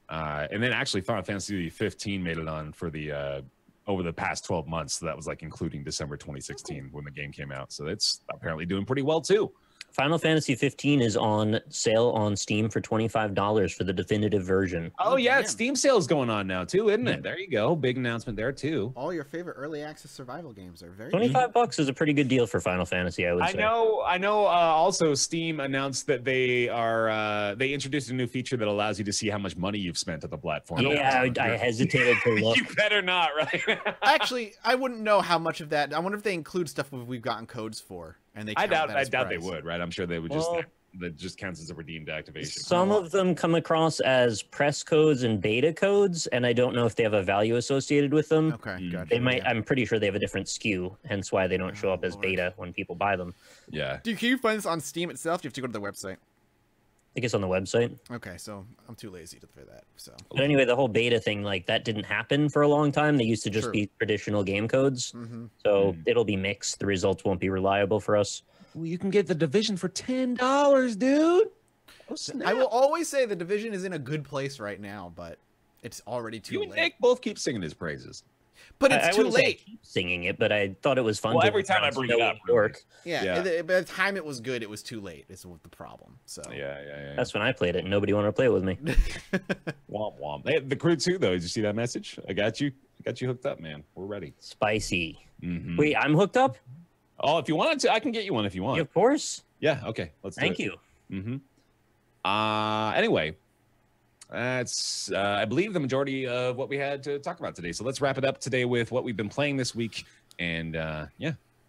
And then actually Final Fantasy 15 made it on for the over the past 12 months. So that was like including December 2016 when the game came out. So it's apparently doing pretty well too. Final Fantasy 15 is on sale on Steam for $25 for the definitive version. Oh yeah, Steam sale's going on now too, isn't it? There you go. Big announcement there too. All your favorite early access survival games are very $25 is a pretty good deal for Final Fantasy, I would say. I know. Also, Steam announced that they introduced a new feature that allows you to see how much money you've spent at the platform. Yeah, I hesitated to look. You better not, right? Actually, I wouldn't know how much of that. I wonder if they include stuff we've gotten codes for. And they I doubt they would, right? I'm sure they would that just counts as a redeemed activation. Some of them come across as press codes and beta codes, and I don't know if they have a value associated with them. Okay, gotcha. They might. I'm pretty sure they have a different SKU, hence why they don't show up as beta when people buy them. Yeah. Can you find this on Steam itself? Do you have to go to the website? I think it's on the website. Okay, so I'm too lazy to do that. So. But anyway, the whole beta thing, like that didn't happen for a long time. They used to just be traditional game codes. So it'll be mixed. The results won't be reliable for us. Well, you can get the Division for $10, dude. Oh, I will always say the Division is in a good place right now, but it's already too late. You and Nick both keep singing his praises. But it's too late. I keep singing it, but I thought it was fun. Well, every time I bring it up, work. Yeah. By the time it was good, it was too late. Is the problem. So yeah. That's when I played it, and nobody wanted to play it with me. Womp womp. Hey, the crew too, though. Did you see that message? I got you hooked up, man. We're ready. Spicy. Wait, I'm hooked up? Oh, if you wanted to, I can get you one if you want. Yeah, of course. Yeah. Okay. Let's. Thank you. Anyway. That's, I believe, the majority of what we had to talk about today. So let's wrap it up today with what we've been playing this week. And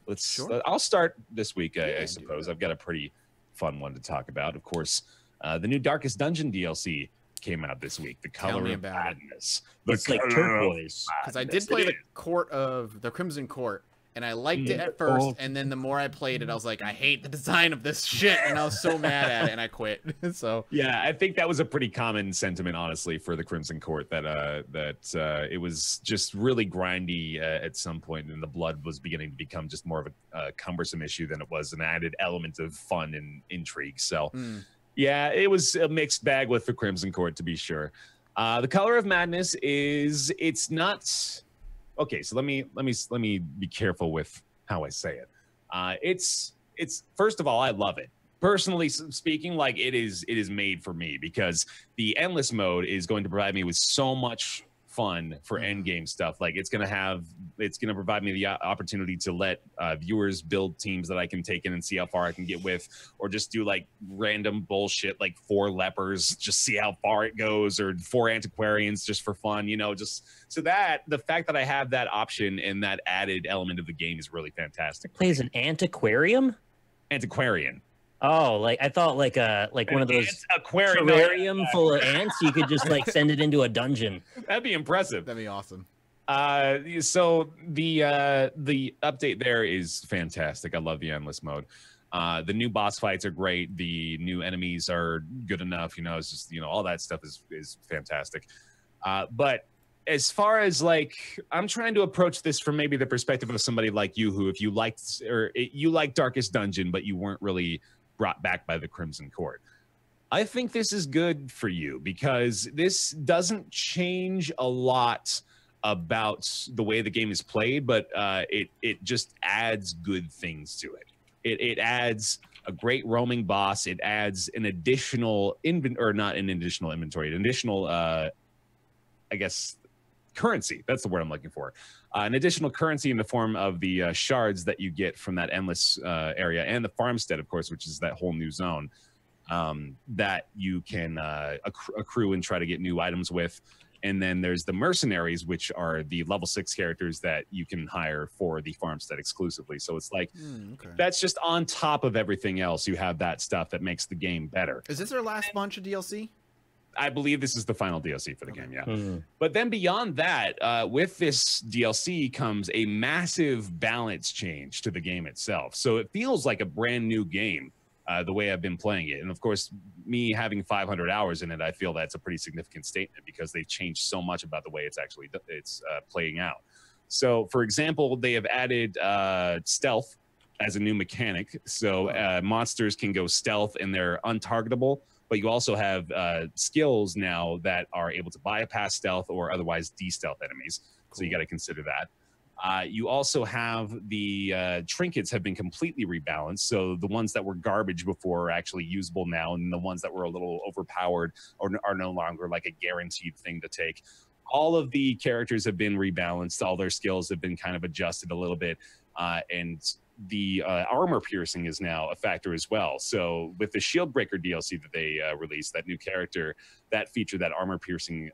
let's. I'll start this week, I suppose. I've got a pretty fun one to talk about. Of course, The new Darkest Dungeon DLC came out this week. The Color of Madness. It's like turquoise. Because I did play the Crimson Court, and I liked it at first, and then the more I played it, I was like, I hate the design of this shit, and I was so mad at it, and I quit. So yeah, I think that was a pretty common sentiment, honestly, for the Crimson Court, that it was just really grindy at some point, and the blood was beginning to become just more of a cumbersome issue than it was an added element of fun and intrigue. So yeah, it was a mixed bag with the Crimson Court, to be sure. The Color of Madness it's not. Okay, so let me be careful with how I say it. It's first of all, I love it. Personally speaking, like it is made for me, because the endless mode is going to provide me with so much fun for end game stuff. Like it's gonna provide me the opportunity to let viewers build teams that I can take in and see how far I can get with, or just do like random bullshit like 4 lepers, just see how far it goes, or 4 antiquarians just for fun, you know, just so that the fact that I have that option and that added element of the game is really fantastic. It plays an antiquarian? Antiquarian. Oh, like I thought like one of those aquarium full of ants. You could just like send it into a dungeon. That'd be impressive. That'd be awesome. So the update there is fantastic. I love the endless mode. The new boss fights are great. The new enemies are good enough. You know, it's just, you know, all that stuff is fantastic. But as far as like, I'm trying to approach this from maybe the perspective of somebody like you, who if you liked you liked Darkest Dungeon, but you weren't really brought back by the Crimson Court. I think this is good for you, because this doesn't change a lot about the way the game is played, but it just adds good things to it. It adds a great roaming boss. It adds an additional I guess currency. That's the word I'm looking for. An additional currency in the form of the shards that you get from that endless area, and the farmstead, of course, which is that whole new zone that you can accrue and try to get new items with. And then there's the mercenaries, which are the level 6 characters that you can hire for the farmstead exclusively. So it's like, that's just on top of everything else. You have that stuff that makes the game better. Is this their last bunch of DLC? I believe this is the final DLC for the game, yeah. But then beyond that, with this DLC comes a massive balance change to the game itself. So it feels like a brand new game, the way I've been playing it. And of course, me having 500 hours in it, I feel that's a pretty significant statement, because they've changed so much about the way it's actually playing out. So for example, they have added stealth as a new mechanic. So monsters can go stealth and they're untargetable. But you also have skills now that are able to bypass stealth or otherwise de-stealth enemies. So you got to consider that. You also have the trinkets have been completely rebalanced. So the ones that were garbage before are actually usable now, and the ones that were a little overpowered are no longer like a guaranteed thing to take. All of the characters have been rebalanced. All their skills have been kind of adjusted a little bit. And the armor piercing is now a factor as well. So with the Shield Breaker DLC that they released, that new character, that feature, that armor piercing,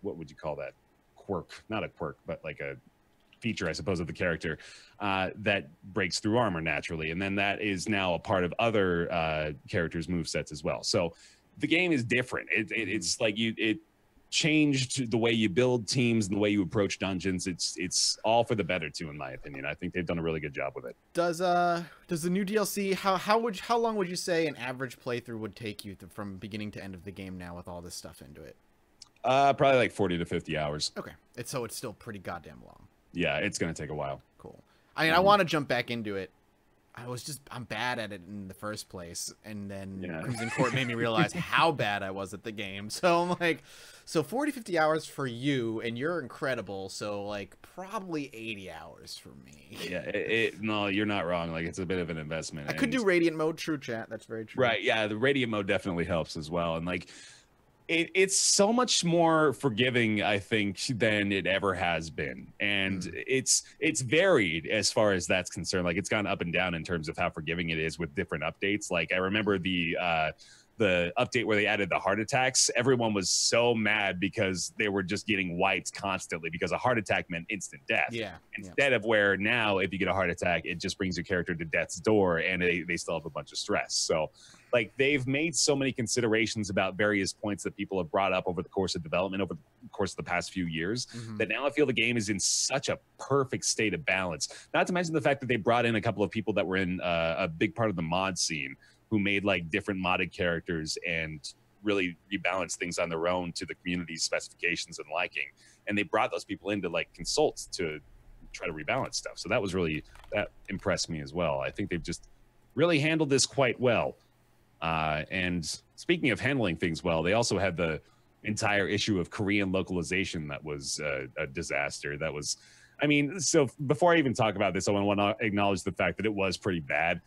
what would you call that? Quirk, not a quirk, but like a feature, I suppose, of the character that breaks through armor naturally. And then that is now a part of other characters' movesets as well. So the game is different. It's like it changed the way you build teams and the way you approach dungeons. It's all for the better too, in my opinion. I think they've done a really good job with it. Does the new DLC, how long would you say an average playthrough would take you from beginning to end of the game now with all this stuff into it? Probably like 40 to 50 hours. Okay, so it's still pretty goddamn long. Yeah, it's gonna take a while. Cool. I mean, I want to jump back into it. I'm bad at it in the first place, and then Crimson Court made me realize how bad I was at the game. So I'm like, 40, 50 hours for you, and you're incredible, so like probably 80 hours for me. Yeah, no, you're not wrong. Like, it's a bit of an investment. I could do Radiant mode, true chat, that's very true. Right, yeah, the Radiant mode definitely helps as well, and like, it's so much more forgiving, I think, than it ever has been. And it's varied as far as that's concerned. Like, it's gone up and down in terms of how forgiving it is with different updates. Like, I remember the the update where they added the heart attacks, everyone was so mad because they were just getting wiped constantly because a heart attack meant instant death. Yeah. Instead of where now, if you get a heart attack, it just brings your character to death's door and they still have a bunch of stress. So like they've made so many considerations about various points that people have brought up over the course of development, over the course of the past few years, that now I feel the game is in such a perfect state of balance. Not to mention the fact that they brought in a couple of people that were in a big part of the mod scene who made like different modded characters and really rebalance things on their own to the community's specifications and liking. And they brought those people in to like consult to try to rebalance stuff. So that was really, that impressed me as well. I think they've just really handled this quite well. And speaking of handling things well, they also had the entire issue of Korean localization that was a disaster. That was, I mean, so before I even talk about this, I want to acknowledge the fact that it was pretty bad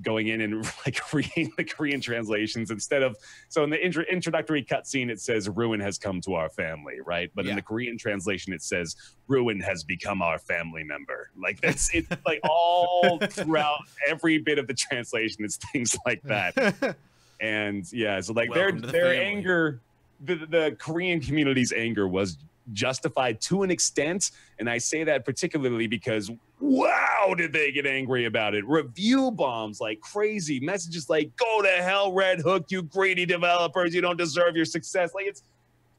going in and like reading the Korean translations instead of, so in the introductory cutscene, it says ruin has come to our family, right? But in the Korean translation, it says ruin has become our family member. Like that's it, like all throughout every bit of the translation, it's things like that. And yeah, so like their anger, the Korean community's anger was justified to an extent, and I say that particularly because wow, did they get angry about it. Review bombs like crazy, messages like go to hell Red Hook, you greedy developers, you don't deserve your success. Like it's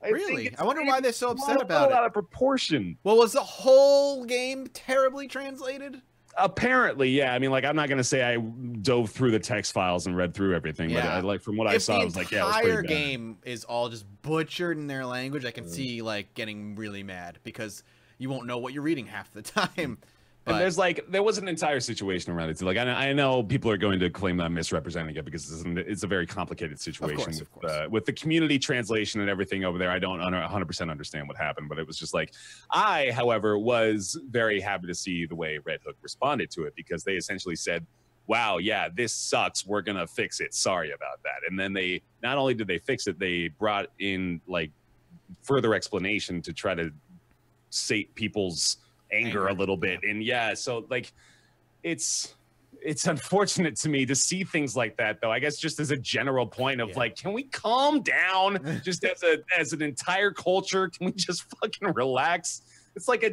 really, I wonder why they're so upset about it. Out of proportion. Well, was the whole game terribly translated? Apparently, yeah. I mean, like, I'm not going to say I dove through the text files and read through everything, but I, like from what I saw, I was like, yeah, it was pretty bad. If the entire game is all just butchered in their language, I can see like getting really mad because you won't know what you're reading half the time. But and there's like, there was an entire situation around it too. Like, I know people are going to claim that I'm misrepresenting it because it's a very complicated situation with the community translation and everything over there. I don't 100% understand what happened, but it was just like, I, however, was very happy to see the way Red Hook responded to it because they essentially said, wow, yeah, this sucks. We're going to fix it. Sorry about that. And then they, not only did they fix it, they brought in like further explanation to try to sate people's anger a little bit. And yeah, so like it's unfortunate to me to see things like that though. I guess just as a general point of like, can we calm down just as an entire culture? Can we just fucking relax? It's like a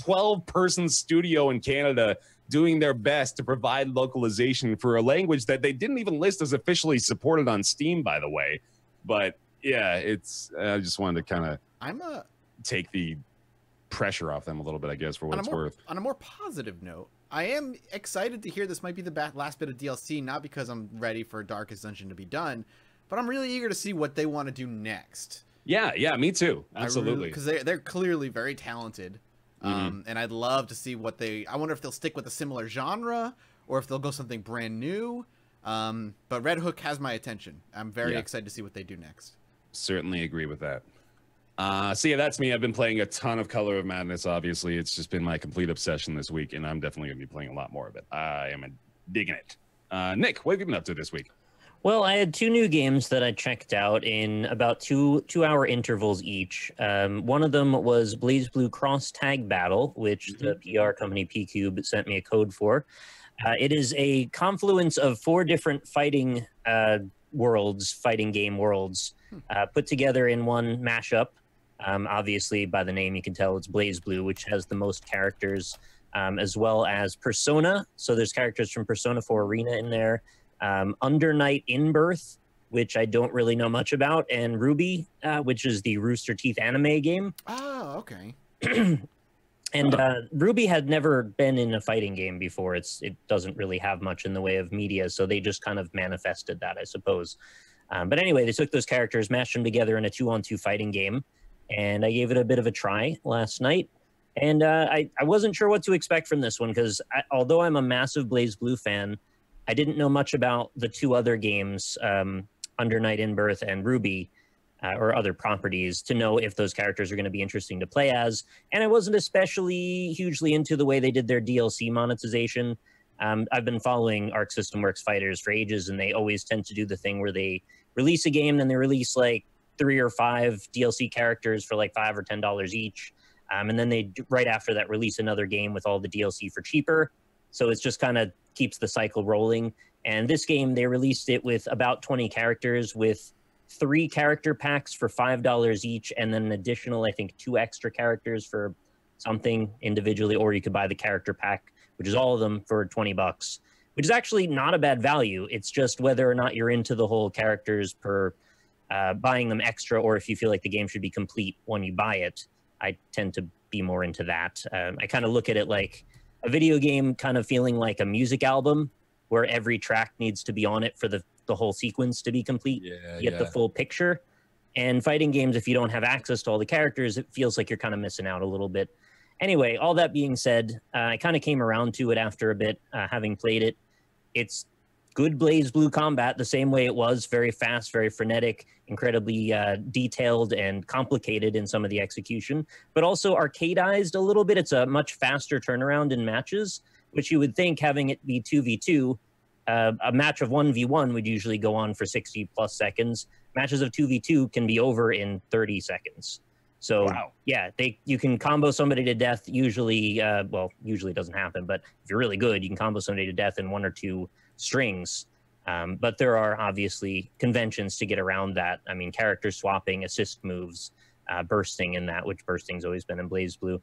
12-person studio in Canada doing their best to provide localization for a language that they didn't even list as officially supported on Steam, by the way. But yeah, it's I just wanted to kind of take the pressure off them a little bit, I guess, for what it's worth. On a more positive note, I am excited to hear this might be the last bit of DLC, not because I'm ready for Darkest Dungeon to be done, but I'm really eager to see what they want to do next. Yeah, me too. Absolutely. Because they're clearly very talented. And I'd love to see what I wonder if they'll stick with a similar genre or if they'll go something brand new. But Red Hook has my attention. I'm very excited to see what they do next. Certainly agree with that. So yeah, that's me. I've been playing a ton of Color of Madness, obviously. It's just been my complete obsession this week, and I'm definitely going to be playing a lot more of it. I am digging it. Nick, what have you been up to this week? Well, I had 2 new games that I checked out in about two-hour intervals each. One of them was BlazBlue Cross Tag Battle, which the PR company P-Cube sent me a code for. It is a confluence of 4 different fighting game worlds, put together in one mashup. Obviously, by the name, you can tell it's BlazBlue, which has the most characters, as well as Persona. So there's characters from Persona 4 Arena in there. Under Night In Birth, which I don't really know much about, and Ruby, which is the Rooster Teeth anime game. Oh, okay. And Ruby had never been in a fighting game before. It doesn't really have much in the way of media, so they just kind of manifested that, I suppose. But anyway, they took those characters, mashed them together in a 2-on-2 fighting game, and I gave it a bit of a try last night. And I wasn't sure what to expect from this one, because although I'm a massive BlazBlue fan, I didn't know much about the 2 other games, Under Night In Birth and Ruby, or other properties, to know if those characters are going to be interesting to play as. And I wasn't especially hugely into the way they did their DLC monetization. I've been following Arc System Works fighters for ages, and they always tend to do the thing where they release a game, then they release like 3 or 5 DLC characters for like $5 or $10 each. And then they, right after that, release another game with all the DLC for cheaper. So it's just kind of keeps the cycle rolling. And this game, they released it with about 20 characters with 3 character packs for $5 each, and then an additional, I think, 2 extra characters for something individually, or you could buy the character pack, which is all of them for 20 bucks, which is actually not a bad value. It's just whether or not you're into the whole characters per buying them extra, or if you feel like the game should be complete when you buy it. I tend to be more into that. I kind of look at it like a video game kind of feeling like a music album where every track needs to be on it for the whole sequence to be complete. You get the full picture. And fighting games, if you don't have access to all the characters, it feels like you're kind of missing out a little bit. Anyway, all that being said, I kind of came around to it after a bit, having played it. It's good BlazBlue combat, the same way it was, very fast, very frenetic, incredibly detailed and complicated in some of the execution, but also arcadeized a little bit. It's a much faster turnaround in matches, which you would think, having it be 2v2, a match of 1v1 would usually go on for 60 plus seconds. Matches of 2v2 can be over in 30 seconds. So, yeah, you can combo somebody to death usually, well, usually it doesn't happen, but if you're really good, you can combo somebody to death in 1 or 2 strings. But there are obviously conventions to get around that. I mean, character swapping, assist moves, bursting in that, which bursting's always been in BlazBlue.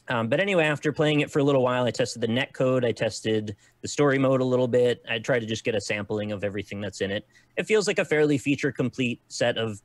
But anyway, after playing it for a little while, I tested the netcode, I tested the story mode a little bit. I tried to just get a sampling of everything that's in it. It feels like a fairly feature-complete set of,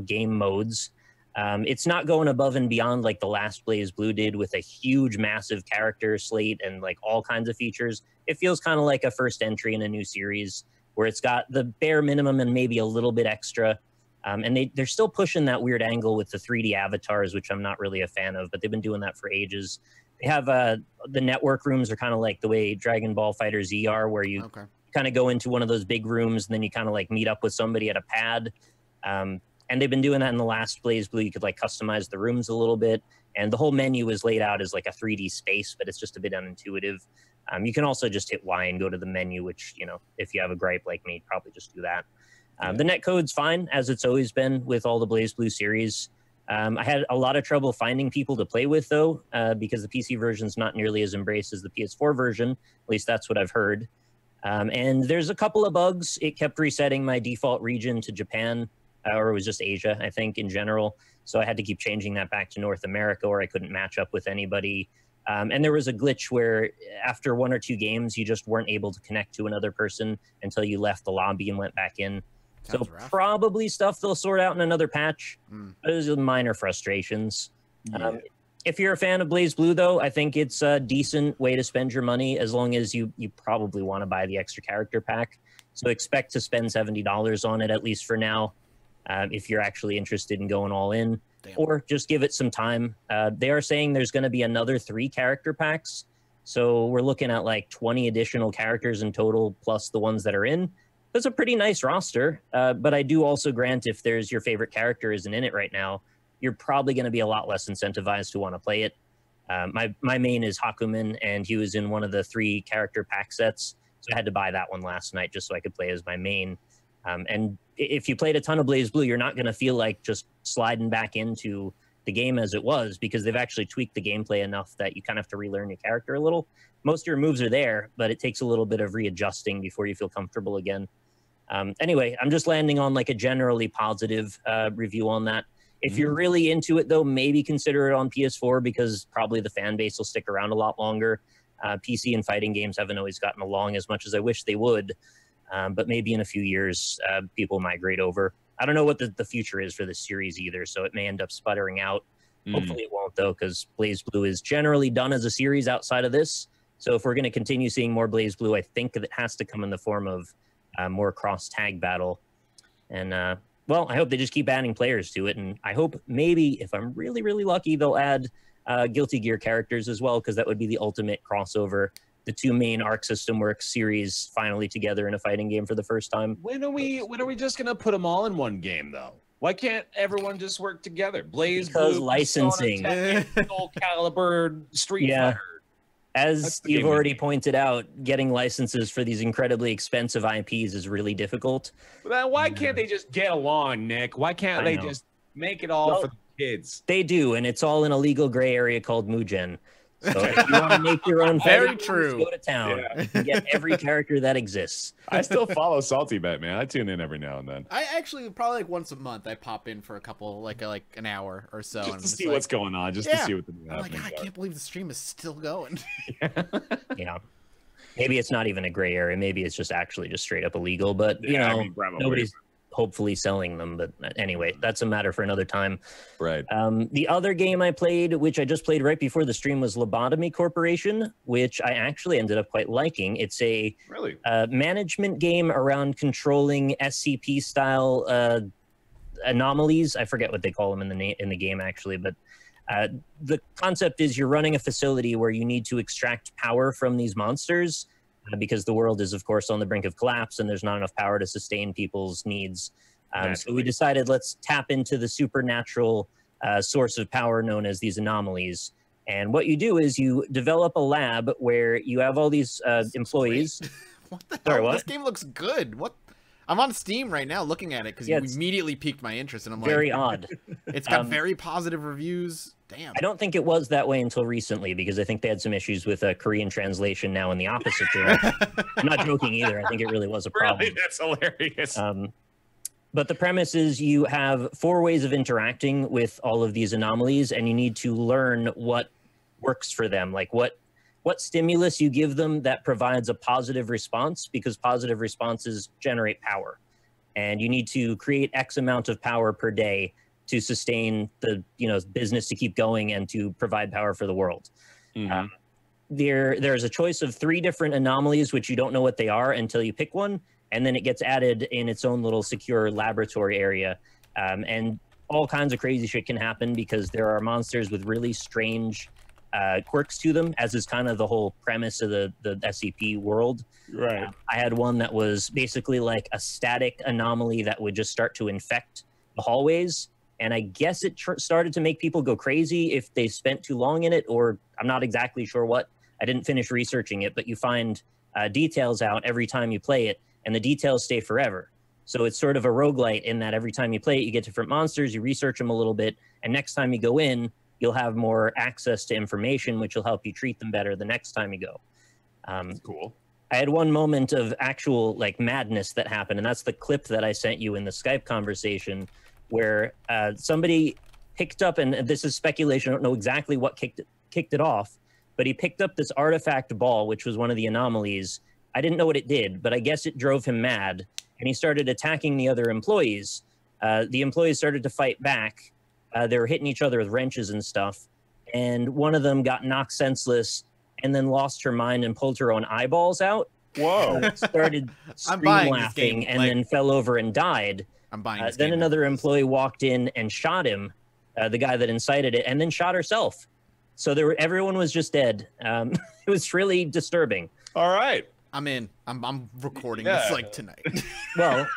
game modes. It's not going above and beyond like the last BlazBlue did with a huge, massive character slate and like all kinds of features. It feels kind of like a first entry in a new series where it's got the bare minimum and maybe a little bit extra. And they're still pushing that weird angle with the 3D avatars, which I'm not really a fan of, but they've been doing that for ages. They have the network rooms are kind of like the way Dragon Ball FighterZ are, where you kind of go into one of those big rooms and then you kind of like meet up with somebody at a pad. And they've been doing that in the last BlazBlue. You could like customize the rooms a little bit. And the whole menu is laid out as like a 3D space, but it's just a bit unintuitive. You can also just hit Y and go to the menu, which, if you have a gripe like me, probably just do that. The netcode's fine, as it's always been with all the BlazBlue series. I had a lot of trouble finding people to play with, though, because the PC version's not nearly as embraced as the PS4 version. At least that's what I've heard. And there's a couple of bugs. It kept resetting my default region to Japan, or it was just Asia, I think, in general. So I had to keep changing that back to North America, or I couldn't match up with anybody. And there was a glitch where after 1 or 2 games, you just weren't able to connect to another person until you left the lobby and went back in. So probably stuff they'll sort out in another patch. Those are minor frustrations. If you're a fan of BlazBlue, though, I think it's a decent way to spend your money, as long as you probably want to buy the extra character pack. So expect to spend $70 on it, at least for now, if you're actually interested in going all in. Or just give it some time. They are saying there's going to be another 3 character packs. So we're looking at like 20 additional characters in total, plus the ones that are in. That's a pretty nice roster, but I do also grant if there's your favorite character isn't in it right now, you're probably going to be a lot less incentivized to want to play it. My main is Hakumen, and he was in one of the 3 character pack sets, so I had to buy that one last night just so I could play as my main. And if you played a ton of BlazBlue, you're not going to feel like just sliding back into the game as it was, because they've actually tweaked the gameplay enough that you kind of have to relearn your character a little. Most of your moves are there, but it takes a little bit of readjusting before you feel comfortable again. Anyway, I'm just landing on like a generally positive review on that. If you're really into it, though, maybe consider it on PS4, because probably the fan base will stick around a lot longer. PC and fighting games haven't always gotten along as much as I wish they would, but maybe in a few years, people migrate over. I don't know what the future is for this series either, so it may end up sputtering out. Hopefully it won't, though, because BlazBlue is generally done as a series outside of this. So if we're going to continue seeing more BlazBlue, I think that it has to come in the form of more cross-tag battle. And, well, I hope they just keep adding players to it. And I hope maybe, if I'm really, really lucky, they'll add Guilty Gear characters as well, because that would be the ultimate crossover. The 2 main Arc System Works series finally together in a fighting game for the first time. When are we just going to put them all in one game, though? Why can't everyone just work together? BlazBlue, because licensing. Soul Calibur, Street Fighter. As you've already pointed out, getting licenses for these incredibly expensive IPs is really difficult. But why can't they just get along, Nick? Why can't they just make it all for the kids? They do, and it's all in a legal gray area called Mugen. So if you want to make your own very true, go to town and get every character that exists. I still follow Salty Bet, man. I tune in every now and then. I actually probably like once a month I pop in for a couple like an hour or so just to see what's going on, just to see what the new happenings are. I can't believe the stream is still going. Yeah. Maybe it's not even a gray area. Maybe it's just actually just straight up illegal. But you know, nobody's hopefully selling them. But anyway, that's a matter for another time. Right. The other game I played, which I just played right before the stream, was Lobotomy Corporation, which I actually ended up quite liking. It's a management game around controlling SCP style anomalies. I forget what they call them in the game actually, but the concept is you're running a facility where you need to extract power from these monsters because the world is, of course, on the brink of collapse and there's not enough power to sustain people's needs. So we decided let's tap into the supernatural source of power known as these anomalies. And what you do is you develop a lab where you have all these employees. What the hell? Sorry, what? This game looks good. What? I'm on Steam right now looking at it because you immediately piqued my interest, and I'm like, very odd. It's got very positive reviews. Damn. I don't think it was that way until recently because I think they had some issues with a Korean translation now in the opposite direction. I'm not joking either. I think it really was a problem. Really? That's hilarious. But the premise is you have 4 ways of interacting with all of these anomalies, and you need to learn what works for them, like what stimulus you give them that provides a positive response, because positive responses generate power. And you need to create X amount of power per day to sustain the business to keep going and to provide power for the world. Mm-hmm. There's a choice of 3 different anomalies, which you don't know what they are until you pick one, and then it gets added in its own little secure laboratory area. And all kinds of crazy shit can happen because there are monsters with really strange quirks to them, as is kind of the whole premise of the SCP world. Right. I had one that was basically like a static anomaly that would just start to infect the hallways. And I guess it started to make people go crazy if they spent too long in it, or I'm not exactly sure what. I didn't finish researching it, but you find details out every time you play it, and the details stay forever. So it's sort of a roguelite in that every time you play it, you get different monsters, you research them a little bit, and next time you go in, you'll have more access to information, which will help you treat them better the next time you go. That's cool. I had one moment of actual madness that happened, and that's the clip that I sent you in the Skype conversation, where somebody picked up, and this is speculation, I don't know exactly what kicked it off, but he picked up this artifact ball, which was one of the anomalies. I didn't know what it did, but I guess it drove him mad, and he started attacking the other employees. The employees started to fight back. They were hitting each other with wrenches and stuff, and one of them got knocked senseless and then lost her mind and pulled her own eyeballs out. Whoa. Started scream laughing and then fell over and died. I'm buying this then game another employee walked in and shot him, the guy that incited it, and then shot herself. So everyone was just dead. It was really disturbing. All right. I'm in. I'm recording this tonight. Well,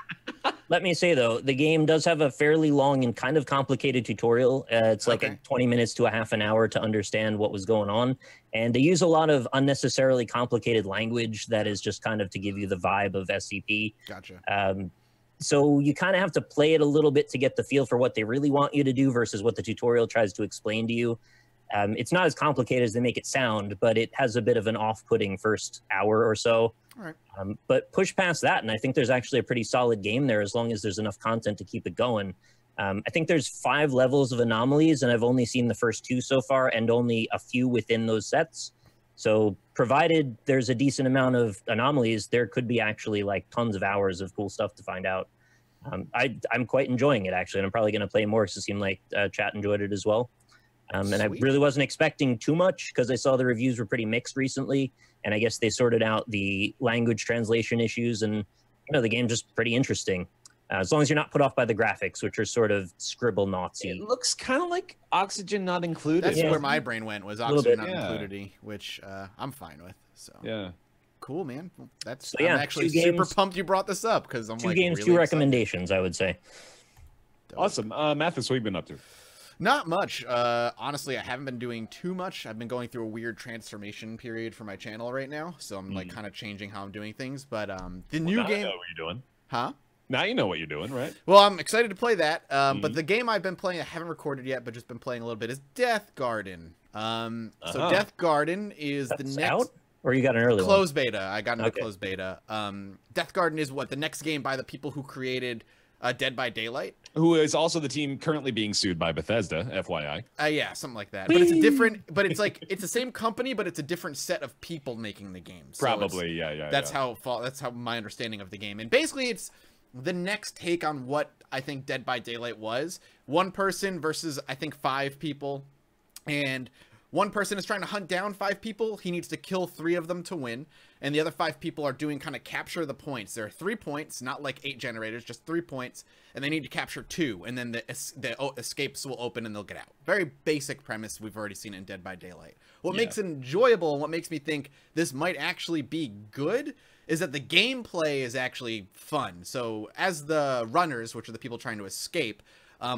let me say though, the game does have a fairly long and kind of complicated tutorial. It's like 20 minutes to a half an hour to understand what was going on. And they use a lot of unnecessarily complicated language that is just kind of to give you the vibe of SCP. Gotcha. So you kind of have to play it a little bit to get the feel for what they really want you to do versus what the tutorial tries to explain to you. It's not as complicated as they make it sound, but it has a bit of an off-putting first hour or so. All right. But push past that, and I think there's actually a pretty solid game there as long as there's enough content to keep it going. I think there's 5 levels of anomalies, and I've only seen the first 2 so far, and only a few within those sets. So provided there's a decent amount of anomalies, there could be actually tons of hours of cool stuff to find out. I'm quite enjoying it, actually, and I'm probably going to play more because it seemed like chat enjoyed it as well. And I really wasn't expecting too much because I saw the reviews were pretty mixed recently, and I guess they sorted out the language translation issues, and the game's just pretty interesting. As long as you're not put off by the graphics, which are sort of scribble Nazi. It looks kind of like Oxygen Not Included. That's where my brain went, was Oxygen Not Included, which I'm fine with. So cool, man. That's I'm actually super pumped you brought this up because I'm 2 games, really 2 recommendations, I would say. Awesome, Mathis, what have you been up to? Not much. Honestly, I haven't been doing too much. I've been going through a weird transformation period for my channel right now, so I'm kind of changing how I'm doing things. But the new game. I know what you're doing. Huh? Now you know what you're doing, right? Well, I'm excited to play that. But the game I've been playing, I haven't recorded yet, but just been playing a little bit, is DEATHGARDEN. So Death Garden is the next out, or you got an early closed beta. I got into closed beta. Death Garden is what the next game by the people who created Dead by Daylight, who is also the team currently being sued by Bethesda, FYI. Yeah, something like that. But it's a different. But it's like it's the same company, but it's a different set of people making the game. So probably, yeah. That's how my understanding of the game. And basically, it's the next take on what I think Dead by Daylight was. One person versus I think 5 people, and one person is trying to hunt down 5 people. He needs to kill 3 of them to win. And the other 5 people are doing kind of capture the points. There are 3 points, not like 8 generators, just 3 points. And they need to capture 2. And then the escapes will open and they'll get out. Very basic premise we've already seen in Dead by Daylight. What makes it enjoyable and what makes me think this might actually be good is that the gameplay is actually fun. So as the runners, which are the people trying to escape,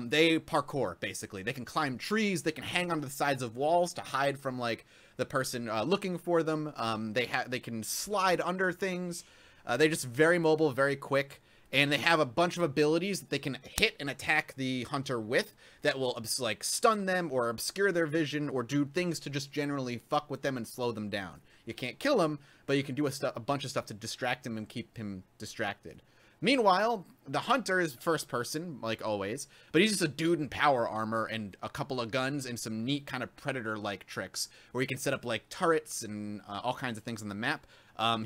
they parkour, basically. They can climb trees, they can hang onto the sides of walls to hide from, like, the person looking for them. They can slide under things. They're just very mobile, very quick. And they have a bunch of abilities that they can hit and attack the hunter with that will, like, stun them or obscure their vision or do things to just generally fuck with them and slow them down. You can't kill him, but you can do a bunch of stuff to distract him and keep him distracted. Meanwhile, the hunter is first person, like always, but he's just a dude in power armor and a couple of guns and some neat kind of predator-like tricks where he can set up, like, turrets and all kinds of things on the map.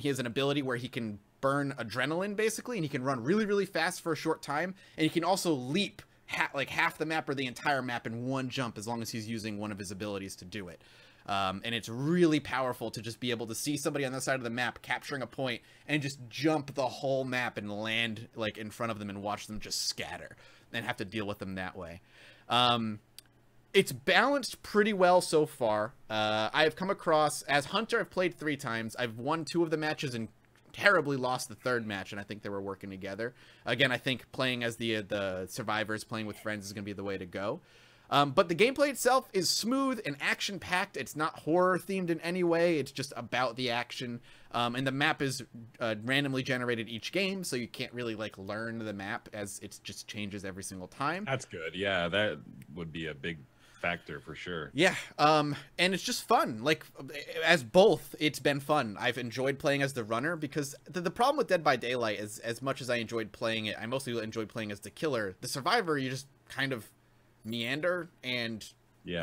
He has an ability where he can burn adrenaline, basically, and he can run really, really fast for a short time, and he can also leap like half the map or the entire map in one jump as long as he's using one of his abilities to do it. And it's really powerful to just be able to see somebody on the side of the map capturing a point and just jump the whole map and land, like, in front of them and watch them just scatter and have to deal with them that way. It's balanced pretty well so far. I've come across, as Hunter, I've played 3 times. I've won 2 of the matches and terribly lost the 3rd match, and I think they were working together. Again, I think playing as the survivors, playing with friends is going to be the way to go. But the gameplay itself is smooth and action-packed. It's not horror-themed in any way. It's just about the action. And the map is randomly generated each game, so you can't really, like, learn the map as it just changes every single time. That's good. Yeah, that would be a big factor for sure. Yeah, and it's just fun. Like, as both, it's been fun. I've enjoyed playing as the runner because the problem with Dead by Daylight is, as much as I enjoyed playing it, I mostly enjoyed playing as the killer. The survivor, you just kind of meander and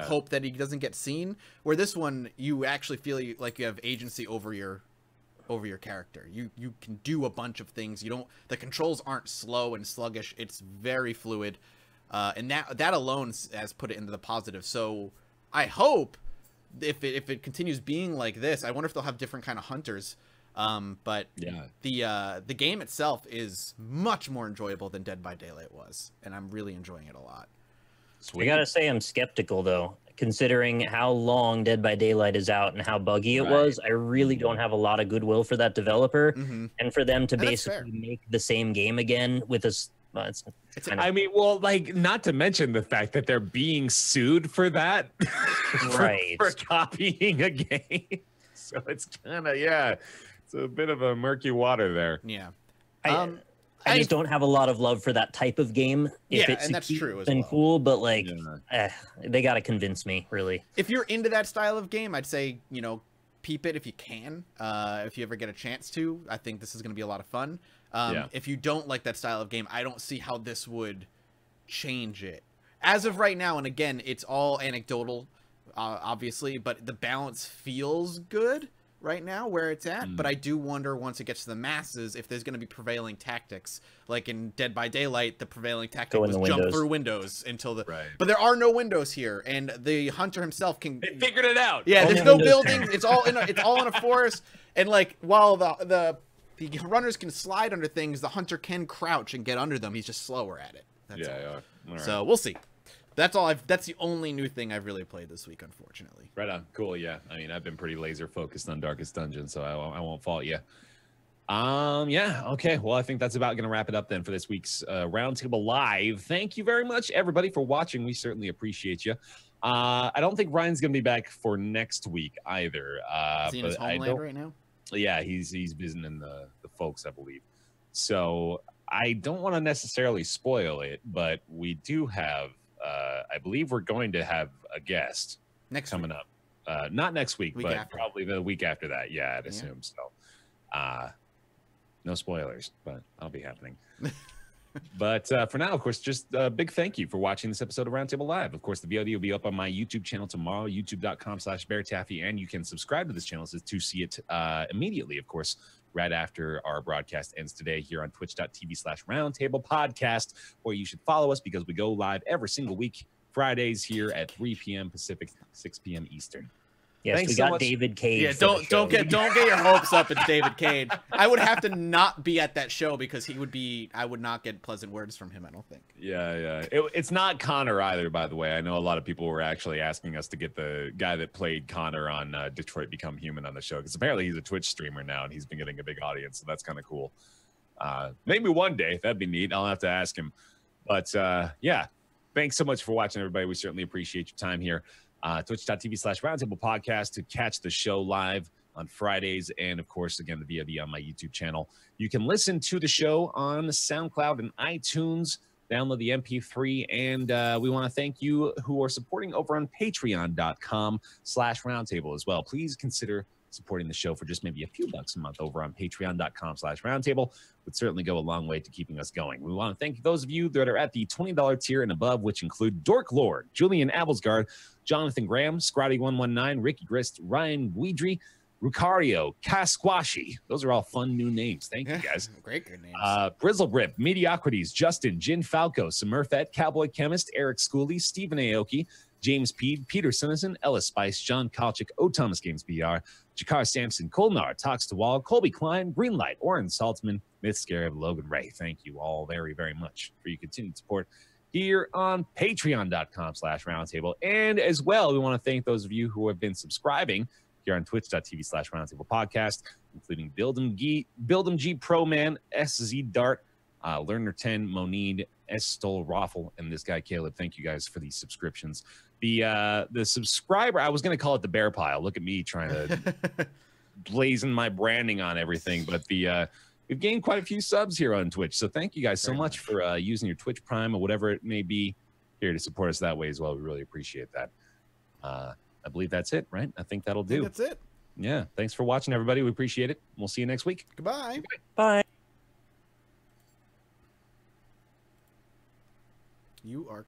hope that he doesn't get seen, where this one you actually feel like you have agency over your character. You can do a bunch of things. The controls aren't slow and sluggish. It's very fluid, and that alone has put it into the positive. So I hope if it continues being like this, I wonder if they'll have different kind of hunters. But the game itself is much more enjoyable than Dead by Daylight was, and I'm really enjoying it a lot. Sweet. I gotta say, I'm skeptical though, considering how long Dead by Daylight is out and how buggy it was. I really don't have a lot of goodwill for that developer, and for them to basically make the same game again with a. I mean, well, like, not to mention the fact that they're being sued for that, for copying a game. So it's kind of it's a bit of a murky water there. Yeah. I just don't have a lot of love for that type of game. And that's true as well. Cool, but, like, they got to convince me, really. If you're into that style of game, I'd say, peep it if you can. If you ever get a chance to, I think this is going to be a lot of fun. If you don't like that style of game, I don't see how this would change it. As of right now, and again, it's all anecdotal, obviously, but the balance feels good right now where it's at, but I do wonder once it gets to the masses if there's going to be prevailing tactics. Like in Dead by Daylight, the prevailing tactic was jump through windows until the but there are no windows here, and the hunter himself can they figured it out. There's no buildings. It's all in a forest, and, like, while the runners can slide under things, the hunter can crouch and get under them. He's just slower at it. That's all. So we'll see. That's all. That's the only new thing I've really played this week, unfortunately. Right on. Cool. Yeah. I mean, I've been pretty laser focused on Darkest Dungeon, so I won't fault you. Yeah. Okay. Well, I think that's about going to wrap it up then for this week's Roundtable Live. Thank you very much, everybody, for watching. We certainly appreciate you. I don't think Ryan's going to be back for next week either. Is he in his homeland right now? Yeah, he's visiting the folks, I believe. So I don't want to necessarily spoil it, but we do have. I believe we're going to have a guest next coming up Not next week, but probably the week after that. Yeah, I'd assume so. No spoilers, but that'll be happening. But for now, of course, just a big thank you for watching this episode of Roundtable Live. Of course, the VOD will be up on my YouTube channel tomorrow, youtube.com/BearTaffy, and you can subscribe to this channel to see it immediately, of course, right after our broadcast ends today here on twitch.tv/Roundtable Podcast, where you should follow us because we go live every single week, Fridays here at 3 p.m. Pacific, 6 p.m. Eastern. Yes, Thanks we so got much. David Cage. Yeah, don't get your hopes up. It's David Cage. I would have to not be at that show because I would not get pleasant words from him. I don't think. Yeah. It's not Connor either, by the way. I know a lot of people were actually asking us to get the guy that played Connor on Detroit Become Human on the show because apparently he's a Twitch streamer now and he's been getting a big audience, so that's kind of cool. Maybe one day that'd be neat. I'll have to ask him. But yeah, thanks so much for watching, everybody. We certainly appreciate your time here. Twitch.tv/Roundtable Podcast to catch the show live on Fridays. And of course, again, the VOD on my YouTube channel. You can listen to the show on SoundCloud and iTunes. Download the MP3. And we want to thank you who are supporting over on patreon.com/roundtable as well. Please consider supporting the show for just maybe a few bucks a month over on patreon.com/roundtable. Would certainly go a long way to keeping us going. We want to thank those of you that are at the $20 tier and above, which include Dork Lord, Julian Abelsgard, Jonathan Graham, Scrotty119, Ricky Grist, Ryan Weidry, Rucario, Casquashi. Those are all fun new names. Thank you, guys. Great good names. Brizzlebrip, Mediocrities, Justin, Jin Falco, Smurfette, Cowboy Chemist, Eric Schooley, Stephen Aoki, James Peed, Peter Simonson, Ellis Spice, John Kalchik, O. Thomas Games BR, Jakar Sampson, Kolnar, Talks to Wall, Colby Klein, Greenlight, Oren Saltzman, Myth Scare of Logan Ray. Thank you all very, very much for your continued support here on patreon.com/roundtable. And as well, we want to thank those of you who have been subscribing here on twitch.tv/roundtable podcast, including Build'em G Pro Man, SZ Dart, Learner 10, Monid, S Stole Raffle, and this guy Caleb. Thank you guys for these subscriptions. The subscriber, I was going to call it the bear pile. Look at me trying to blazon my branding on everything, but we've gained quite a few subs here on Twitch. So thank you guys so much for using your Twitch Prime or whatever it may be here to support us that way as well. We really appreciate that. I believe that's it, right? I think that'll do. That's it. Yeah. Thanks for watching, everybody. We appreciate it. We'll see you next week. Goodbye. Bye. You are